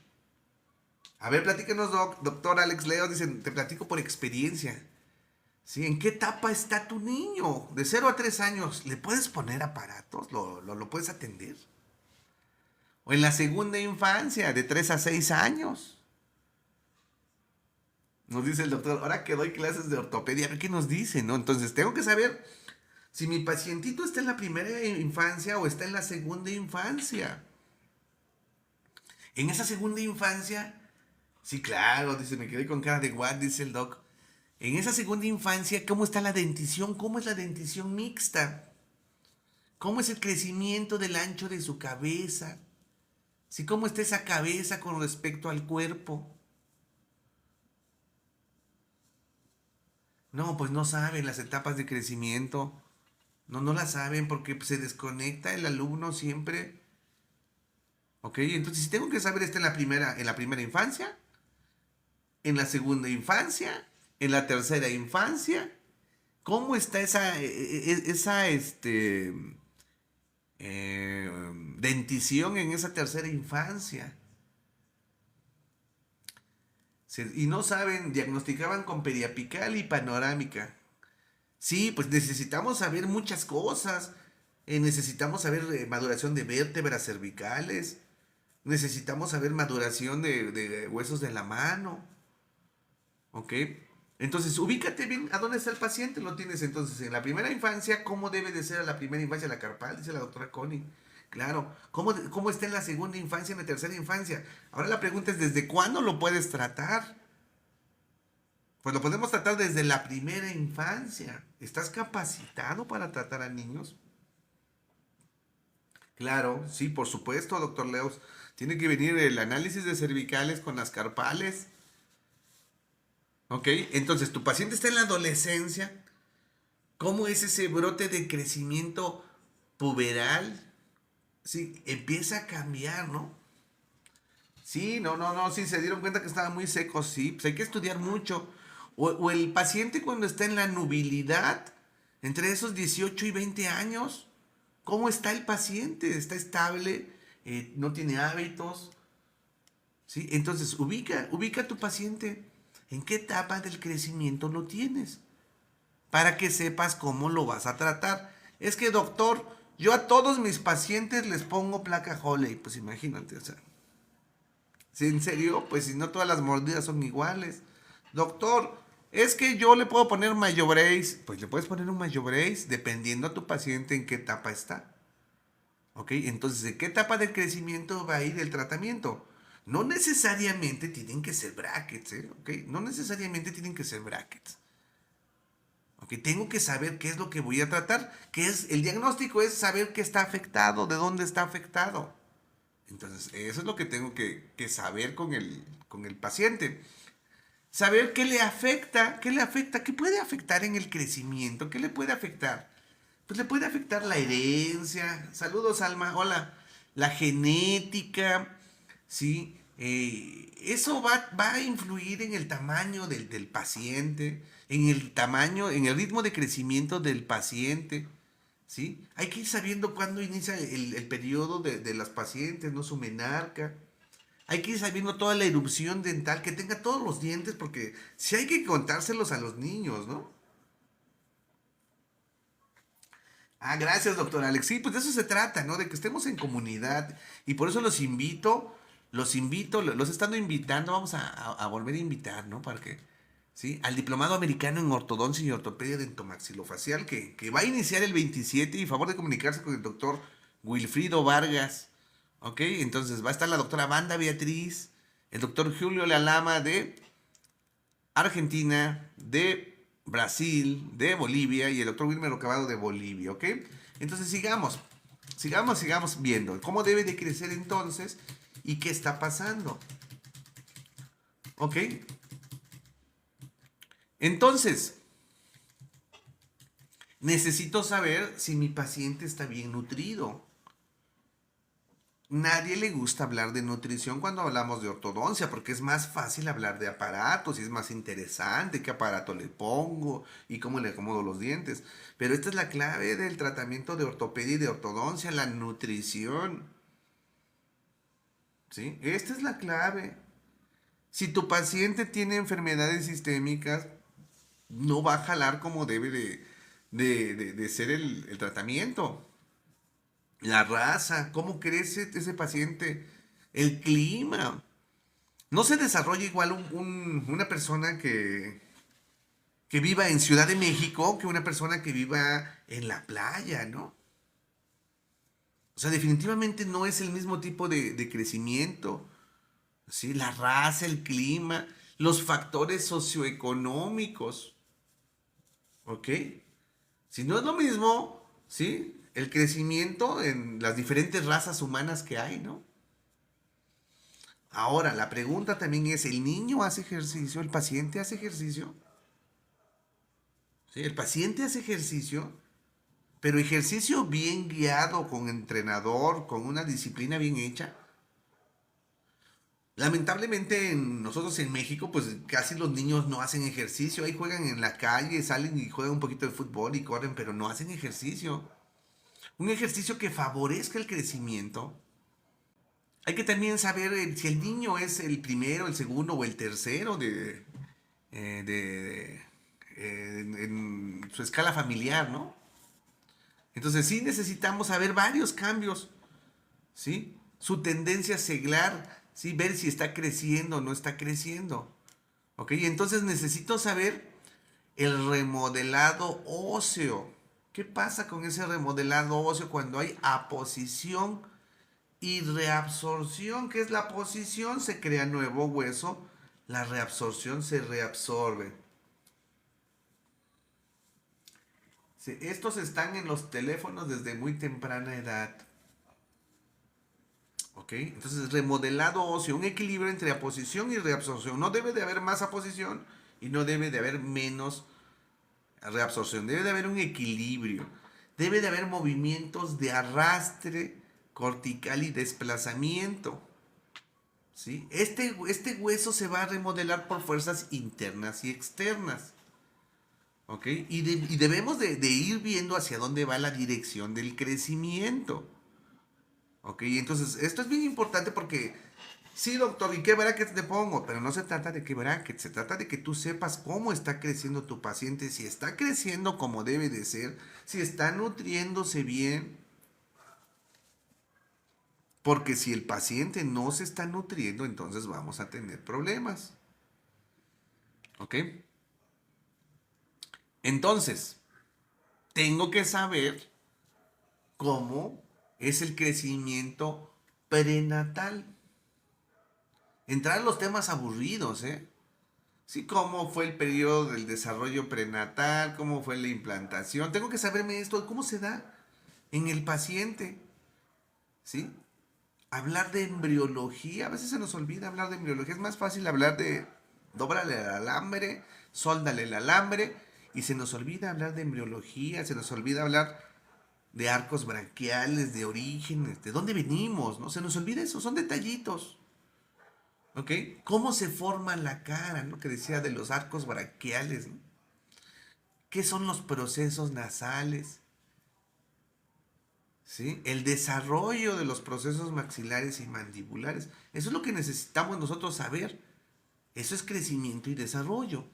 A ver, platícanos, doctor Alex Leo, dicen, te platico por experiencia. ¿Sí? ¿En qué etapa está tu niño? De 0 a 3 años, ¿le puedes poner aparatos? ¿Lo puedes atender? O en la segunda infancia, de 3 a 6 años. Nos dice el doctor, ahora que doy clases de ortopedia, a ver qué nos dice, ¿no? Entonces, tengo que saber si mi pacientito está en la primera infancia o está en la segunda infancia. En esa segunda infancia, sí, claro, dice, me quedé con cara de what, dice el doc. En esa segunda infancia, ¿cómo está la dentición? ¿Cómo es la dentición mixta? ¿Cómo es el crecimiento del ancho de su cabeza? ¿Sí? ¿Cómo está esa cabeza con respecto al cuerpo? No, pues no saben las etapas de crecimiento. No, no las saben porque se desconecta el alumno siempre. ¿Ok? Entonces, si tengo que saber, está en la primera infancia, en la segunda infancia, en la tercera infancia. ¿Cómo está esa dentición en esa tercera infancia? Y no saben, diagnosticaban con periapical y panorámica. Sí, pues necesitamos saber muchas cosas. Necesitamos saber maduración de vértebras cervicales. Necesitamos saber maduración de huesos de la mano. ¿Ok? Entonces, ubícate bien a dónde está el paciente. Lo tienes entonces en la primera infancia. ¿Cómo debe de ser a la primera infancia la carpal? Dice la doctora Connie. Claro. ¿Cómo está en la segunda infancia, en la tercera infancia? Ahora la pregunta es, ¿desde cuándo lo puedes tratar? Pues lo podemos tratar desde la primera infancia. ¿Estás capacitado para tratar a niños? Claro, sí, por supuesto, doctor Leos. Tiene que venir el análisis de cervicales con las carpales. ¿Ok? Entonces, tu paciente está en la adolescencia. ¿Cómo es ese brote de crecimiento puberal? Sí, empieza a cambiar, ¿no? Sí, no, sí, se dieron cuenta que estaba muy seco, sí, pues hay que estudiar mucho. O el paciente cuando está en la nubilidad, entre esos 18 y 20 años, ¿cómo está el paciente? ¿Está estable? ¿No tiene hábitos? ¿Sí? Entonces, ubica a tu paciente. ¿En qué etapa del crecimiento lo tienes? Para que sepas cómo lo vas a tratar. Es que, doctor, yo a todos mis pacientes les pongo placa Holey. Pues imagínate, o sea. Si en serio, pues si no todas las mordidas son iguales. Doctor, es que yo le puedo poner mayo brace. Pues le puedes poner un mayo brace dependiendo a tu paciente en qué etapa está. ¿Ok? Entonces, ¿en qué etapa del crecimiento va a ir el tratamiento? No necesariamente tienen que ser brackets, ¿eh? ¿Ok? No necesariamente tienen que ser brackets. ¿Ok? Tengo que saber qué es lo que voy a tratar. El diagnóstico es saber qué está afectado, de dónde está afectado. Entonces, eso es lo que tengo que saber con el paciente. Saber qué le afecta, qué puede afectar en el crecimiento, qué le puede afectar. Pues le puede afectar la herencia. Saludos, Alma. Hola. La genética, ¿sí? Eso va a influir en el tamaño del paciente, en el tamaño, en el ritmo de crecimiento del paciente. ¿Sí? Hay que ir sabiendo cuándo inicia el periodo de las pacientes, ¿no? Su menarca. Hay que ir sabiendo toda la erupción dental, que tenga todos los dientes, porque si hay que contárselos a los niños, ¿no? Ah, gracias, doctor Alex. Sí, pues de eso se trata, ¿no? De que estemos en comunidad. Y por eso los he estado invitando, vamos a volver a invitar, ¿no? Para que, ¿sí? Al diplomado americano en ortodoncia y ortopedia dentomaxilofacial, que va a iniciar el 27 y favor de comunicarse con el doctor Wilfrido Vargas, ¿ok? Entonces va a estar la doctora Wanda Beatriz, el doctor Julio Lalama de Argentina, de Brasil, de Bolivia y el doctor Wilmer Ocabado de Bolivia, ¿ok? Entonces sigamos viendo cómo debe de crecer entonces y qué está pasando, ¿ok? Entonces, necesito saber si mi paciente está bien nutrido. Nadie le gusta hablar de nutrición cuando hablamos de ortodoncia, porque es más fácil hablar de aparatos y es más interesante qué aparato le pongo y cómo le acomodo los dientes. Pero esta es la clave del tratamiento de ortopedia y de ortodoncia, la nutrición. ¿Sí? Esta es la clave. Si tu paciente tiene enfermedades sistémicas, no va a jalar como debe de ser el tratamiento. La raza, cómo crece ese paciente, el clima. No se desarrolla igual una persona que viva en Ciudad de México que una persona que viva en la playa, ¿no? O sea, definitivamente no es el mismo tipo de crecimiento, ¿sí? La raza, el clima, los factores socioeconómicos, ¿ok? Si no es lo mismo, ¿sí? El crecimiento en las diferentes razas humanas que hay, ¿no? Ahora, la pregunta también es, ¿el niño hace ejercicio? ¿El paciente hace ejercicio? ¿Sí? El paciente hace ejercicio, pero ejercicio bien guiado, con entrenador, con una disciplina bien hecha. Lamentablemente nosotros en México, pues casi los niños no hacen ejercicio. Ahí juegan en la calle, salen y juegan un poquito de fútbol y corren, pero no hacen ejercicio. Un ejercicio que favorezca el crecimiento. Hay que también saber si el niño es el primero, el segundo o el tercero en su escala familiar, ¿no? Entonces sí necesitamos saber varios cambios, ¿sí? Su tendencia seglar, ¿sí? Ver si está creciendo o no está creciendo, ¿ok? Entonces necesito saber el remodelado óseo. ¿Qué pasa con ese remodelado óseo cuando hay aposición y reabsorción? ¿Qué es la posición? Se crea nuevo hueso, la reabsorción se reabsorbe. Sí, estos están en los teléfonos desde muy temprana edad. ¿Ok? Entonces, remodelado óseo, un equilibrio entre aposición y reabsorción. No debe de haber más aposición y no debe de haber menos reabsorción. Debe de haber un equilibrio. Debe de haber movimientos de arrastre cortical y desplazamiento. ¿sí? Este hueso se va a remodelar por fuerzas internas y externas. ¿Ok? Y debemos de ir viendo hacia dónde va la dirección del crecimiento. ¿Ok? Entonces, esto es bien importante porque, sí, doctor, ¿y qué brackets te pongo? Pero no se trata de qué brackets, se trata de que tú sepas cómo está creciendo tu paciente, si está creciendo como debe de ser, si está nutriéndose bien. Porque si el paciente no se está nutriendo, entonces vamos a tener problemas. ¿Ok? Entonces, tengo que saber cómo es el crecimiento prenatal. Entrar en los temas aburridos, ¿eh? Sí, cómo fue el periodo del desarrollo prenatal, cómo fue la implantación. Tengo que saberme esto, cómo se da en el paciente, ¿sí? Hablar de embriología, a veces se nos olvida hablar de embriología. Es más fácil hablar de dóbrale el alambre, sóldale el alambre, y se nos olvida hablar de embriología, se nos olvida hablar de arcos branquiales, de orígenes, de dónde venimos, ¿no? Se nos olvida eso, son detallitos. ¿Ok? ¿Cómo se forma la cara, ¿no? Que decía de los arcos braquiales, ¿no? ¿Qué son los procesos nasales? ¿Sí? El desarrollo de los procesos maxilares y mandibulares. Eso es lo que necesitamos nosotros saber. Eso es crecimiento y desarrollo.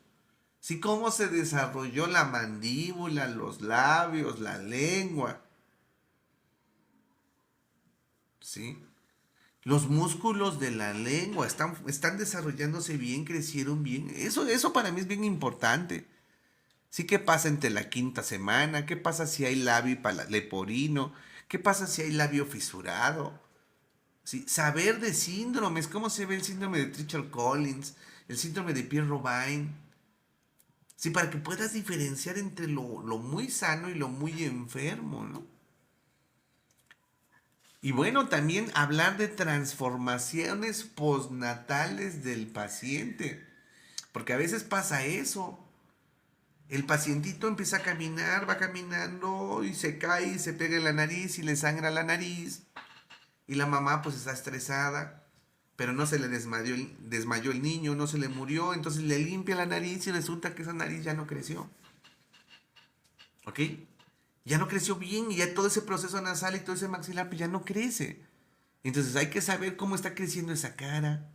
¿Sí? ¿Cómo se desarrolló la mandíbula, los labios, la lengua? ¿Sí? Los músculos de la lengua están desarrollándose bien, crecieron bien. Eso para mí es bien importante. Sí, ¿qué pasa entre la quinta semana? ¿Qué pasa si hay labio leporino? ¿Qué pasa si hay labio fisurado? ¿Sí? Saber de síndromes, cómo se ve el síndrome de Trichel Collins, el síndrome de Pierre Robin. Sí, para que puedas diferenciar entre lo muy sano y lo muy enfermo, ¿no? Y bueno, también hablar de transformaciones postnatales del paciente, porque a veces pasa eso. El pacientito empieza a caminar, va caminando y se cae y se pega en la nariz y le sangra la nariz. Y la mamá pues está estresada, pero no se le desmayó el niño, no se le murió, entonces le limpia la nariz y resulta que esa nariz ya no creció. ¿Ok? Ya no creció bien y ya todo ese proceso nasal y todo ese maxilar pues ya no crece. Entonces hay que saber cómo está creciendo esa cara.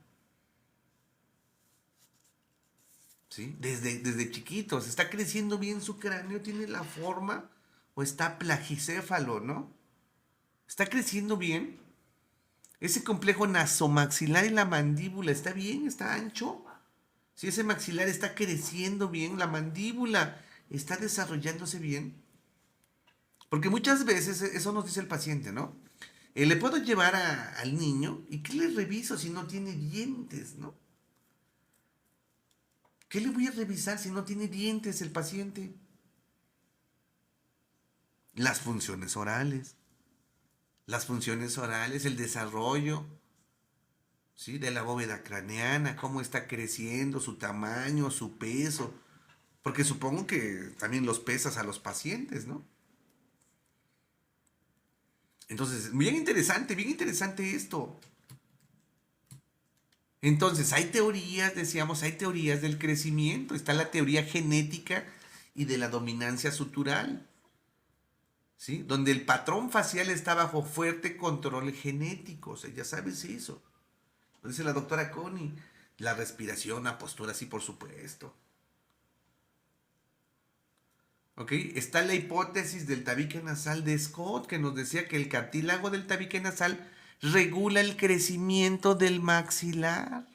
¿Sí? Desde chiquitos, está creciendo bien su cráneo, tiene la forma o está plagicéfalo, ¿no? Está creciendo bien. Ese complejo nasomaxilar y la mandíbula está bien, está ancho. Si ese maxilar está creciendo bien, la mandíbula está desarrollándose bien. Porque muchas veces eso nos dice el paciente, ¿no? Le puedo llevar al niño y ¿qué le reviso si no tiene dientes, ¿no? ¿Qué le voy a revisar si no tiene dientes el paciente? Las funciones orales. Las funciones orales, el desarrollo, ¿sí? De la bóveda craneana, cómo está creciendo, su tamaño, su peso. Porque supongo que también los pesas a los pacientes, ¿no? Entonces, bien interesante esto. Entonces, hay teorías, decíamos, hay teorías del crecimiento. Está la teoría genética y de la dominancia sutural, ¿sí? Donde el patrón facial está bajo fuerte control genético. O sea, ya sabes eso. Lo dice la doctora Connie. La respiración, la postura, sí, por supuesto. ¿Ok? Está la hipótesis del tabique nasal de Scott, que nos decía que el cartílago del tabique nasal regula el crecimiento del maxilar.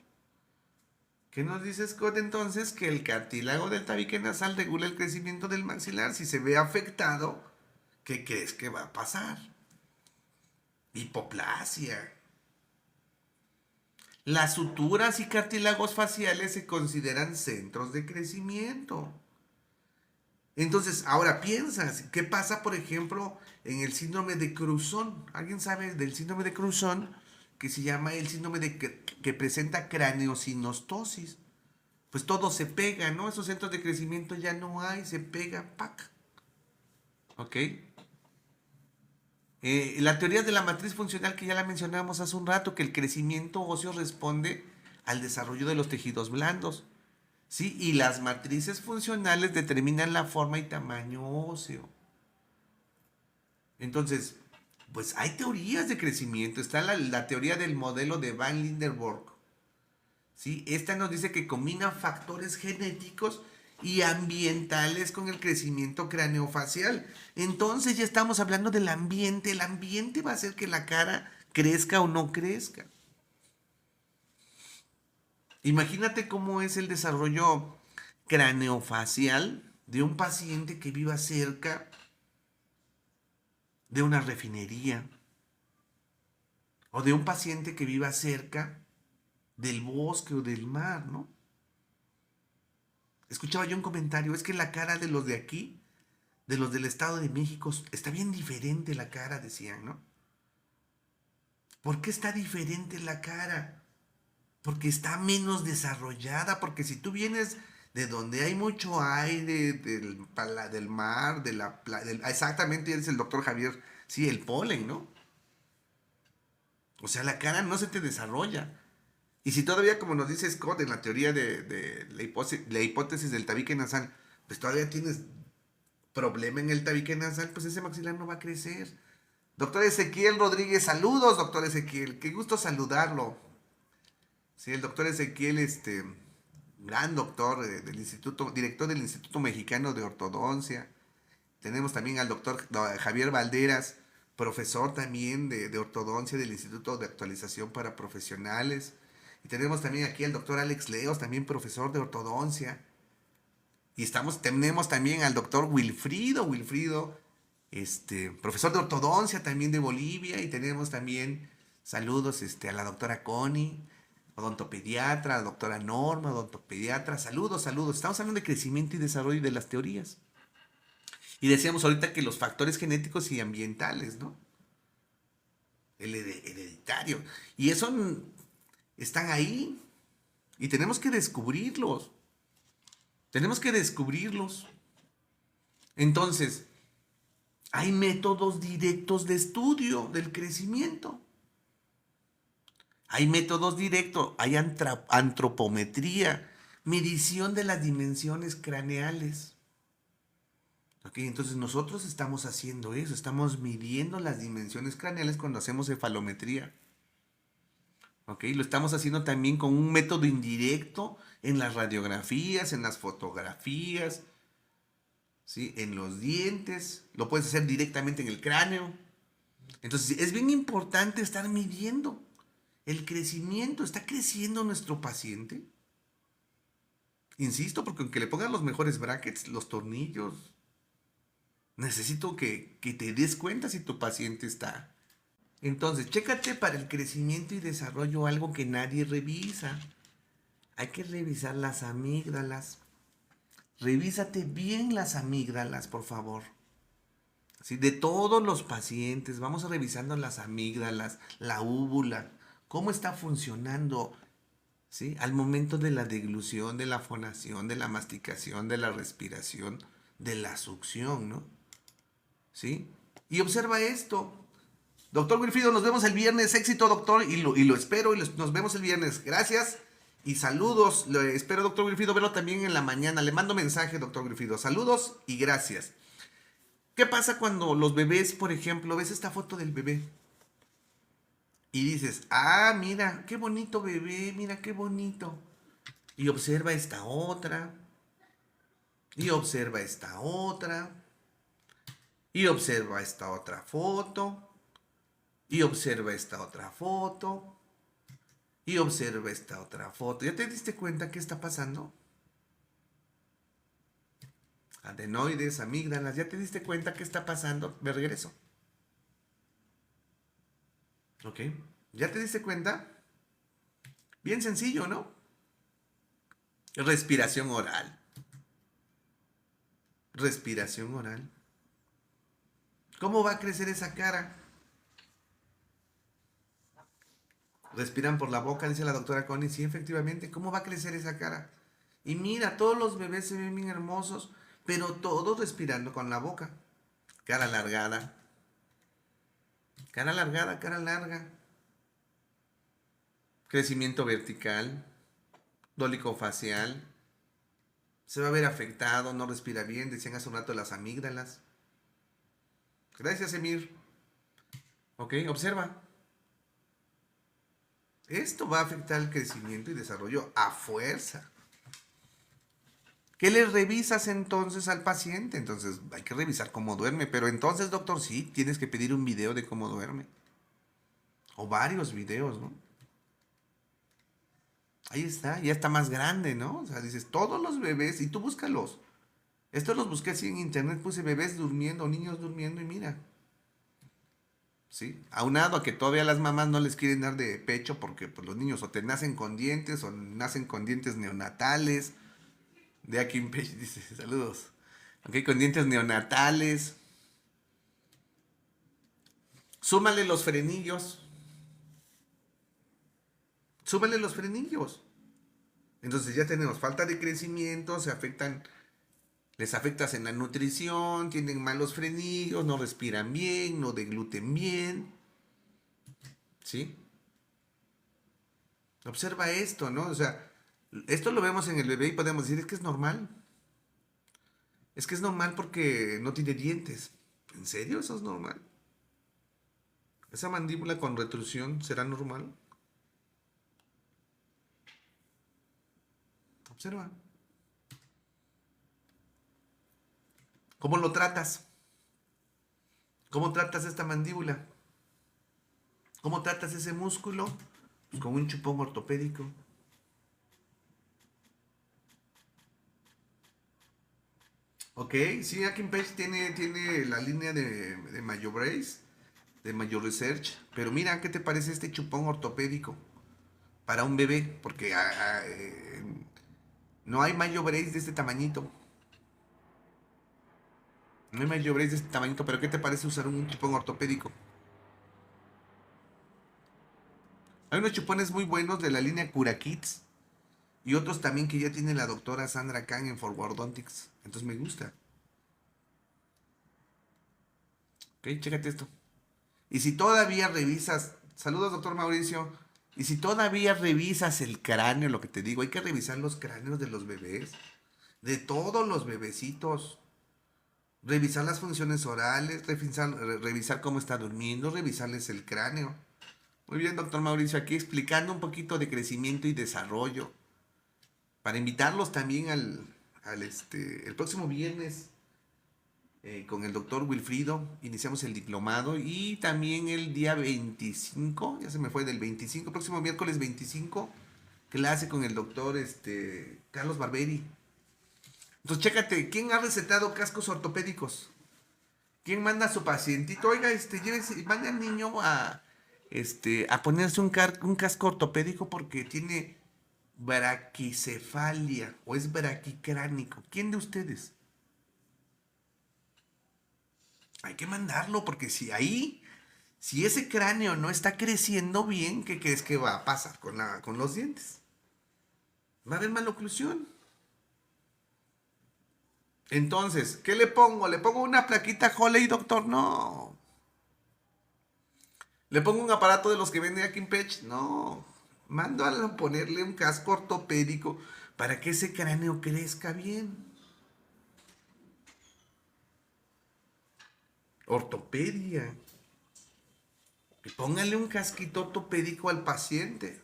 ¿Qué nos dice Scott entonces? Que el cartílago del tabique nasal regula el crecimiento del maxilar. Si se ve afectado, ¿qué crees que va a pasar? Hipoplasia. Las suturas y cartílagos faciales se consideran centros de crecimiento. Entonces, ahora piensas, ¿qué pasa, por ejemplo, en el síndrome de Cruzón? ¿Alguien sabe del síndrome de Cruzón? Que se llama el síndrome que presenta craneosinostosis. Pues todo se pega, ¿no? Esos centros de crecimiento ya no hay, se pega, ¡pac! ¿Ok? La teoría de la matriz funcional que ya la mencionamos hace un rato, que el crecimiento óseo responde al desarrollo de los tejidos blandos, ¿sí? Y las matrices funcionales determinan la forma y tamaño óseo. Entonces, pues hay teorías de crecimiento. Está la teoría del modelo de Van Lindenburg, ¿sí? Esta nos dice que combina factores genéticos y ambientales con el crecimiento craneofacial. Entonces ya estamos hablando del ambiente. El ambiente va a hacer que la cara crezca o no crezca. Imagínate cómo es el desarrollo craneofacial de un paciente que viva cerca de una refinería o de un paciente que viva cerca del bosque o del mar, ¿no? Escuchaba yo un comentario, es que la cara de los de aquí, de los del Estado de México, está bien diferente la cara, decían, ¿no? ¿Por qué está diferente la cara? Porque está menos desarrollada, porque si tú vienes de donde hay mucho aire, del mar, exactamente, eres el doctor Javier, sí, el polen, ¿no? O sea, la cara no se te desarrolla. Y si todavía, como nos dice Scott en la teoría de la hipótesis del tabique nasal, pues todavía tienes problema en el tabique nasal, pues ese maxilar no va a crecer. Doctor Ezequiel Rodríguez, saludos, doctor Ezequiel, qué gusto saludarlo. Sí, el doctor Ezequiel, gran doctor del instituto, director del Instituto Mexicano de Ortodoncia. Tenemos también al doctor Javier Valderas, profesor también de ortodoncia del Instituto de Actualización para Profesionales. Y tenemos también aquí al doctor Alex Leos, también profesor de ortodoncia. Y tenemos también al doctor Wilfrido, profesor de ortodoncia también de Bolivia. Y tenemos también saludos a la doctora Connie, odontopediatra, a la doctora Norma, odontopediatra. Saludos, saludos. Estamos hablando de crecimiento y desarrollo de las teorías. Y decíamos ahorita que los factores genéticos y ambientales, ¿no? El hereditario. Y eso están ahí. Y tenemos que descubrirlos. Tenemos que descubrirlos. Entonces, hay métodos directos de estudio del crecimiento. Hay métodos directos, hay antropometría, medición de las dimensiones craneales. Ok, entonces nosotros estamos haciendo eso, estamos midiendo las dimensiones craneales cuando hacemos cefalometría. Ok, lo estamos haciendo también con un método indirecto en las radiografías, en las fotografías, ¿sí? En los dientes, lo puedes hacer directamente en el cráneo. Entonces es bien importante estar midiendo el crecimiento. ¿Está creciendo nuestro paciente? Insisto, porque aunque le pongan los mejores brackets, los tornillos, necesito que te des cuenta si tu paciente está. Entonces, chécate para el crecimiento y desarrollo algo que nadie revisa. Hay que revisar las amígdalas. Revísate bien las amígdalas, por favor. ¿Sí? De todos los pacientes, vamos revisando las amígdalas, la úvula, cómo está funcionando, ¿sí? Al momento de la deglución, de la fonación, de la masticación, de la respiración, de la succión, ¿no? ¿Sí? Y observa esto. Doctor Wilfrido, nos vemos el viernes. Éxito, doctor. Y lo espero. Nos vemos el viernes. Gracias. Y saludos. Espero, doctor Wilfrido, verlo también en la mañana. Le mando mensaje, doctor Wilfrido. Saludos y gracias. ¿Qué pasa cuando los bebés, por ejemplo, ves esta foto del bebé? Y dices, ah, mira, qué bonito bebé, mira qué bonito. Y observa esta otra. Y observa esta otra. Y observa esta otra foto. Y observa esta otra foto. Y observa esta otra foto. ¿Ya te diste cuenta qué está pasando? Adenoides, amígdalas. ¿Ya te diste cuenta qué está pasando? Me regreso. ¿Ok? ¿Ya te diste cuenta? Bien sencillo, ¿no? Respiración oral. Respiración oral. ¿Cómo va a crecer esa cara? Respiran por la boca, dice la doctora Connie. Sí, efectivamente. ¿Cómo va a crecer esa cara? Y mira, todos los bebés se ven bien hermosos, pero todos respirando con la boca. Cara alargada. Cara alargada, cara larga. Crecimiento vertical, dólico facial. Se va a ver afectado, no respira bien, decían hace un rato las amígdalas. Gracias, Emir. Ok, observa. Esto va a afectar el crecimiento y desarrollo a fuerza. ¿Qué le revisas entonces al paciente? Entonces hay que revisar cómo duerme. Pero entonces, doctor, sí, tienes que pedir un video de cómo duerme. O varios videos, ¿no? Ahí está, ya está más grande, ¿no? O sea, dices, todos los bebés, y tú búscalos. Estos los busqué así en internet, puse bebés durmiendo, niños durmiendo y mira. ¿Sí? Aunado a que todavía las mamás no les quieren dar de pecho porque pues, los niños o te nacen con dientes o nacen con dientes neonatales. De aquí en Page dice, saludos. Ok, con dientes neonatales. Súmale los frenillos. Súmale los frenillos. Entonces ya tenemos falta de crecimiento, se afectan, les afectas en la nutrición, tienen malos frenillos, no respiran bien, no degluten bien. ¿Sí? Observa esto, ¿no? O sea, esto lo vemos en el bebé y podemos decir, es que es normal. Es que es normal porque no tiene dientes. ¿En serio eso es normal? ¿Esa mandíbula con retrusión será normal? Observa. ¿Cómo lo tratas? ¿Cómo tratas esta mandíbula? ¿Cómo tratas ese músculo? Pues con un chupón ortopédico. Ok, sí, Akin Page tiene la línea de Mayo Brace, de Mayo Research. Pero mira, ¿qué te parece este chupón ortopédico para un bebé? Porque no hay Mayo Brace de este tamañito. No hay Mayo Brace de este tamañito, pero ¿qué te parece usar un chupón ortopédico? Hay unos chupones muy buenos de la línea Cura Kids y otros también que ya tiene la doctora Sandra Kang en Forwardontics. Entonces me gusta. Ok, chécate esto. Y si todavía revisas, saludos doctor Mauricio, y si todavía revisas el cráneo, lo que te digo, hay que revisar los cráneos de los bebés, de todos los bebecitos, revisar las funciones orales, revisar cómo está durmiendo, revisarles el cráneo. Muy bien, doctor Mauricio, aquí explicando un poquito de crecimiento y desarrollo, para invitarlos también el próximo viernes con el doctor Wilfrido, iniciamos el diplomado y también el día 25, ya se me fue del 25, próximo miércoles 25, clase con el doctor Carlos Barberi. Entonces, chécate, ¿quién ha recetado cascos ortopédicos? ¿Quién manda a su pacientito? Oiga, llévese, mande al niño a ponerse un casco ortopédico porque tiene braquicefalia o es braquicránico. ¿Quién de ustedes? Hay que mandarlo porque si ese cráneo no está creciendo bien, ¿qué crees que va a pasar con los dientes? Va a haber maloclusión. Entonces, ¿qué le pongo? ¿Le pongo una plaquita Holey, doctor? No. ¿Le pongo un aparato de los que vende aquí en Pech? No. Mando a ponerle un casco ortopédico para que ese cráneo crezca bien. Ortopedia. Y póngale un casquito ortopédico al paciente.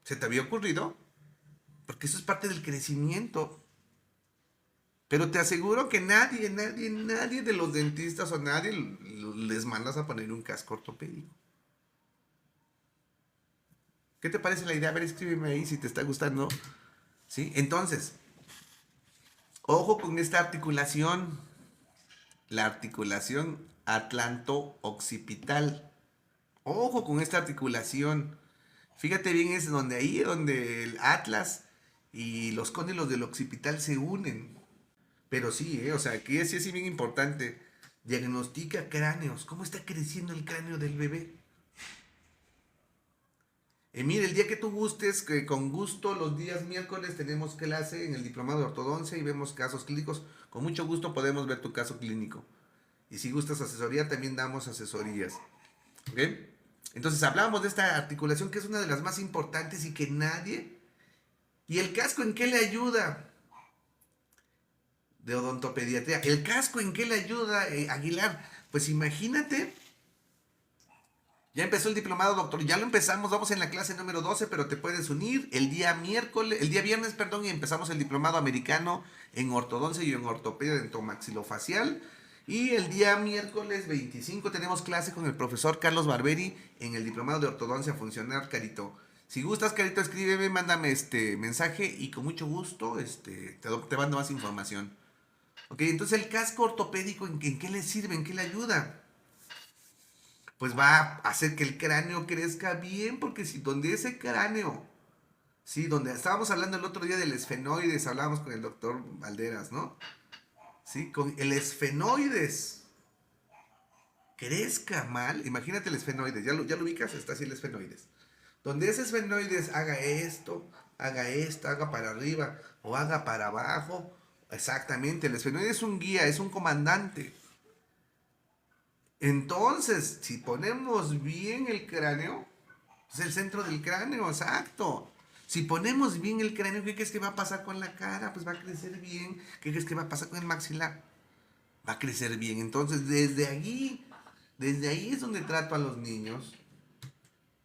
¿Se te había ocurrido? Porque eso es parte del crecimiento. Pero te aseguro que nadie de los dentistas o nadie les mandas a poner un casco ortopédico. ¿Qué te parece la idea? A ver, escríbeme ahí si te está gustando. ¿Sí? Entonces, ojo con esta articulación. La articulación atlanto-occipital. Ojo con esta articulación. Fíjate bien, es donde ahí, donde el atlas y los cóndilos del occipital se unen. Pero sí, o sea, aquí sí es bien importante. Diagnostica cráneos. ¿Cómo está creciendo el cráneo del bebé? Mire, el día que tú gustes, que con gusto, los días miércoles tenemos clase en el diplomado de ortodoncia y vemos casos clínicos. Con mucho gusto podemos ver tu caso clínico. Y si gustas asesoría, también damos asesorías. ¿Ok? Entonces hablábamos de esta articulación que es una de las más importantes y que nadie... ¿Y el casco en qué le ayuda? De odontopediatría. ¿El casco en qué le ayuda, Aguilar? Pues imagínate, ya empezó el diplomado, doctor, ya lo empezamos, vamos en la clase número 12, pero te puedes unir el día miércoles, el día viernes, perdón, y empezamos el diplomado americano en ortodoncia y en ortopedia dentomaxilofacial. Y el día miércoles 25 tenemos clase con el profesor Carlos Barberi en el diplomado de ortodoncia funcional, Carito. Si gustas, Carito, escríbeme, mándame este mensaje y con mucho gusto te mando más información. Ok, entonces el casco ortopédico, ¿en qué le sirve? ¿En qué le ayuda? Pues va a hacer que el cráneo crezca bien, porque si donde ese cráneo, sí, donde estábamos hablando el otro día del esfenoides, hablábamos con el doctor Valderas, ¿no? Sí, con el esfenoides crezca mal, imagínate el esfenoides, ya lo ubicas, está así el esfenoides. Donde ese esfenoides haga esto, haga para arriba o haga para abajo, exactamente, el esfenoides es un guía, es un comandante. Entonces, si ponemos bien el cráneo, es el centro del cráneo, exacto. Si ponemos bien el cráneo, ¿qué crees que va a pasar con la cara? Pues va a crecer bien. ¿Qué crees que va a pasar con el maxilar? Va a crecer bien. Entonces, desde ahí es donde trato a los niños.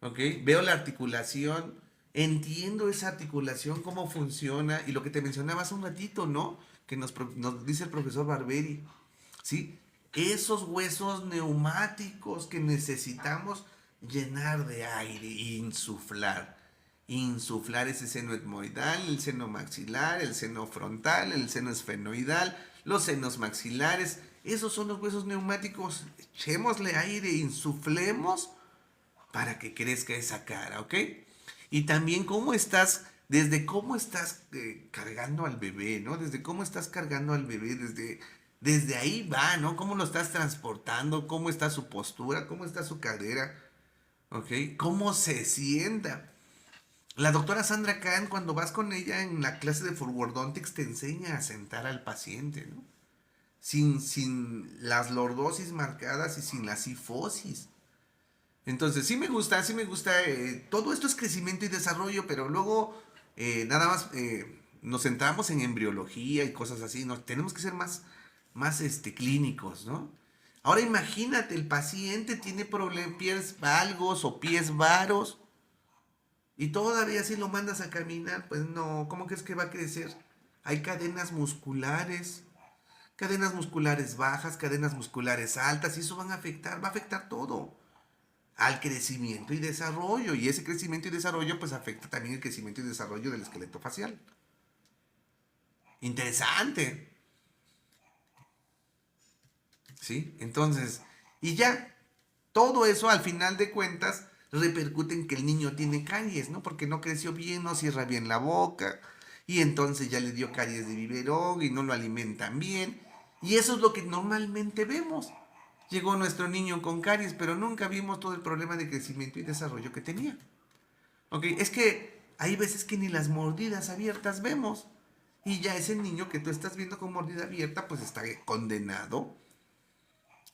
¿Ok? Veo la articulación, entiendo esa articulación, cómo funciona. Y lo que te mencionaba hace un ratito, ¿no? Que nos dice el profesor Barberi. ¿Sí? Esos huesos neumáticos que necesitamos llenar de aire, insuflar. Insuflar ese seno etmoidal, el seno maxilar, el seno frontal, el seno esfenoidal, los senos maxilares. Esos son los huesos neumáticos. Echémosle aire, insuflemos para que crezca esa cara, ¿ok? Y también desde cómo estás cargando al bebé, ¿no? Desde cómo estás cargando al bebé, desde ahí va, ¿no? Cómo lo estás transportando, cómo está su postura, cómo está su cadera, ¿ok? Cómo se sienta. La doctora Sandra Kahn, cuando vas con ella en la clase de Forwardontics, te enseña a sentar al paciente, ¿no? Sin las lordosis marcadas y sin la sifosis. Entonces, sí me gusta, todo esto es crecimiento y desarrollo, pero luego nada más nos centramos en embriología y cosas así, ¿no? Tenemos que ser más clínicos, ¿no? Ahora imagínate, el paciente tiene problemas, pies valgos o pies varos, y todavía si lo mandas a caminar, pues no, ¿cómo crees que va a crecer? Hay cadenas musculares bajas, cadenas musculares altas, y eso va a afectar todo al crecimiento y desarrollo. Y ese crecimiento y desarrollo pues afecta también el crecimiento y desarrollo del esqueleto facial. Interesante. ¿Sí? Entonces, y ya, todo eso al final de cuentas repercute en que el niño tiene caries, ¿no? Porque no creció bien, no cierra bien la boca. Y entonces ya le dio caries de biberón y no lo alimentan bien. Y eso es lo que normalmente vemos. Llegó nuestro niño con caries, pero nunca vimos todo el problema de crecimiento y desarrollo que tenía. Ok, es que hay veces que ni las mordidas abiertas vemos. Y ya ese niño que tú estás viendo con mordida abierta, pues está condenado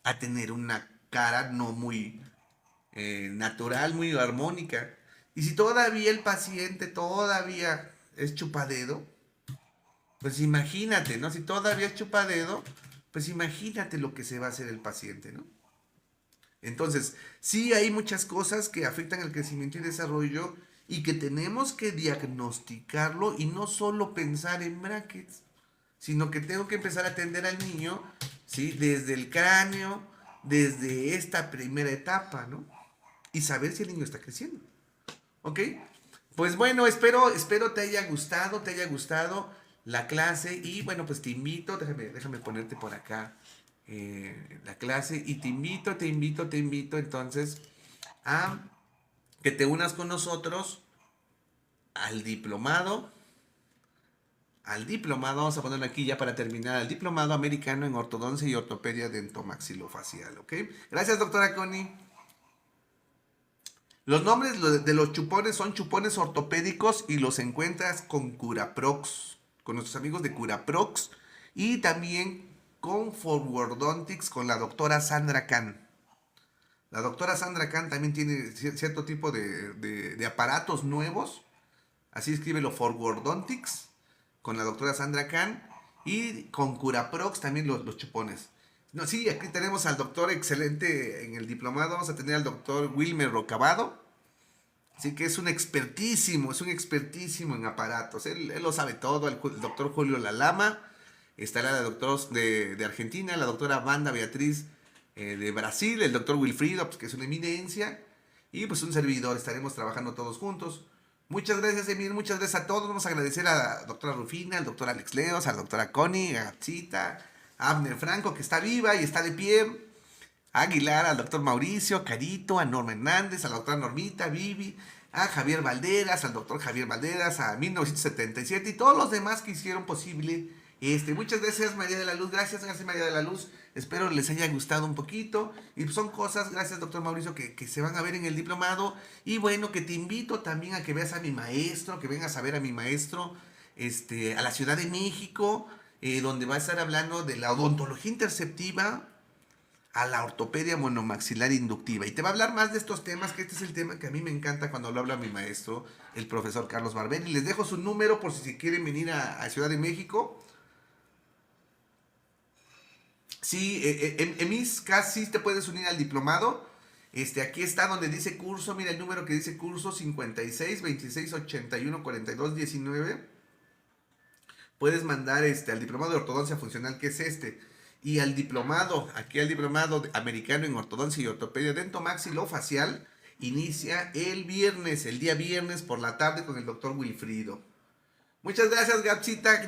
a tener una cara no muy natural, muy armónica. Y si todavía el paciente todavía es chupadedo, pues imagínate, ¿no? Si todavía es chupadedo, pues imagínate lo que se va a hacer el paciente, ¿no? Entonces, sí hay muchas cosas que afectan el crecimiento y desarrollo y que tenemos que diagnosticarlo y no solo pensar en brackets, sino que tengo que empezar a atender al niño, ¿sí? Desde el cráneo, desde esta primera etapa, ¿no? Y saber si el niño está creciendo, ¿ok? Pues bueno, espero te haya gustado la clase y bueno, pues te invito, déjame ponerte por acá la clase y te invito entonces a que te unas con nosotros al diplomado, vamos a ponerlo aquí ya para terminar, al diplomado americano en ortodoncia y ortopedia dentomaxilofacial, ¿ok? Gracias, doctora Connie. Los nombres de los chupones son chupones ortopédicos y los encuentras con Curaprox, con nuestros amigos de Curaprox y también con Forwardontics con la doctora Sandra Kahn. La doctora Sandra Kahn también tiene cierto tipo de aparatos nuevos. Así escríbelo, Forwardontics con la doctora Sandra Kahn y con Curaprox también los chupones. No, sí, aquí tenemos al doctor excelente en el diplomado. Vamos a tener al doctor Wilmer Rocabado. Así que es un expertísimo en aparatos. Él lo sabe todo. El doctor Julio Lalama. Estará la doctora de Argentina, la doctora Wanda Beatriz de Brasil, el doctor Wilfrido, pues, que es una eminencia. Y pues un servidor. Estaremos trabajando todos juntos. Muchas gracias, Emil. Muchas gracias a todos. Vamos a agradecer a la doctora Rufina, al doctor Alex Leos, a la doctora Connie, a Chita, a Abner Franco, que está viva y está de pie. A Aguilar, al doctor Mauricio, Carito, a Norma Hernández, a la doctora Normita, Vivi, a Javier Valderas, al doctor Javier Valderas, a 1977 y todos los demás que hicieron posible muchas gracias, María de la Luz. Gracias María de la Luz. Espero les haya gustado un poquito. Y son cosas, gracias doctor Mauricio, que se van a ver en el diplomado. Y bueno, que te invito también a que veas a mi maestro, que vengas a ver a mi maestro a la Ciudad de México, donde va a estar hablando de la odontología interceptiva a la ortopedia monomaxilar inductiva. Y te va a hablar más de estos temas, que este es el tema que a mí me encanta cuando lo habla mi maestro, el profesor Carlos Barberi. Les dejo su número por si quieren venir a Ciudad de México. Sí, en mis casi te puedes unir al diplomado. Aquí está donde dice curso. Mira el número que dice curso: 56 26 81 42 19. Puedes mandar al diplomado de ortodoncia funcional, que es y al diplomado, aquí al diplomado americano en ortodoncia y ortopedia dentomaxilofacial, inicia el día viernes por la tarde con el doctor Wilfrido. Muchas gracias, Gapsita.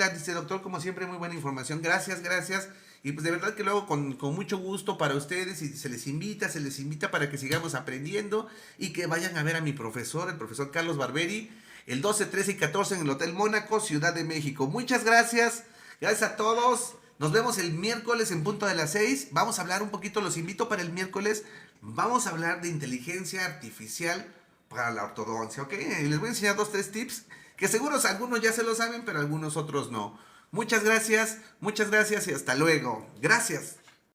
Dice doctor, como siempre, muy buena información. Gracias, gracias. Y pues de verdad que lo hago con mucho gusto para ustedes y se les invita para que sigamos aprendiendo y que vayan a ver a mi profesor, el profesor Carlos Barberi, el 12, 13 y 14 en el Hotel Mónaco, Ciudad de México. Muchas gracias. Gracias a todos. Nos vemos el miércoles en punto de las 6. Vamos a hablar un poquito, los invito para el miércoles. Vamos a hablar de inteligencia artificial para la ortodoncia, ¿ok? Les voy a enseñar 2, 3 tips que seguros algunos ya se lo saben, pero algunos otros no. Muchas gracias y hasta luego. Gracias.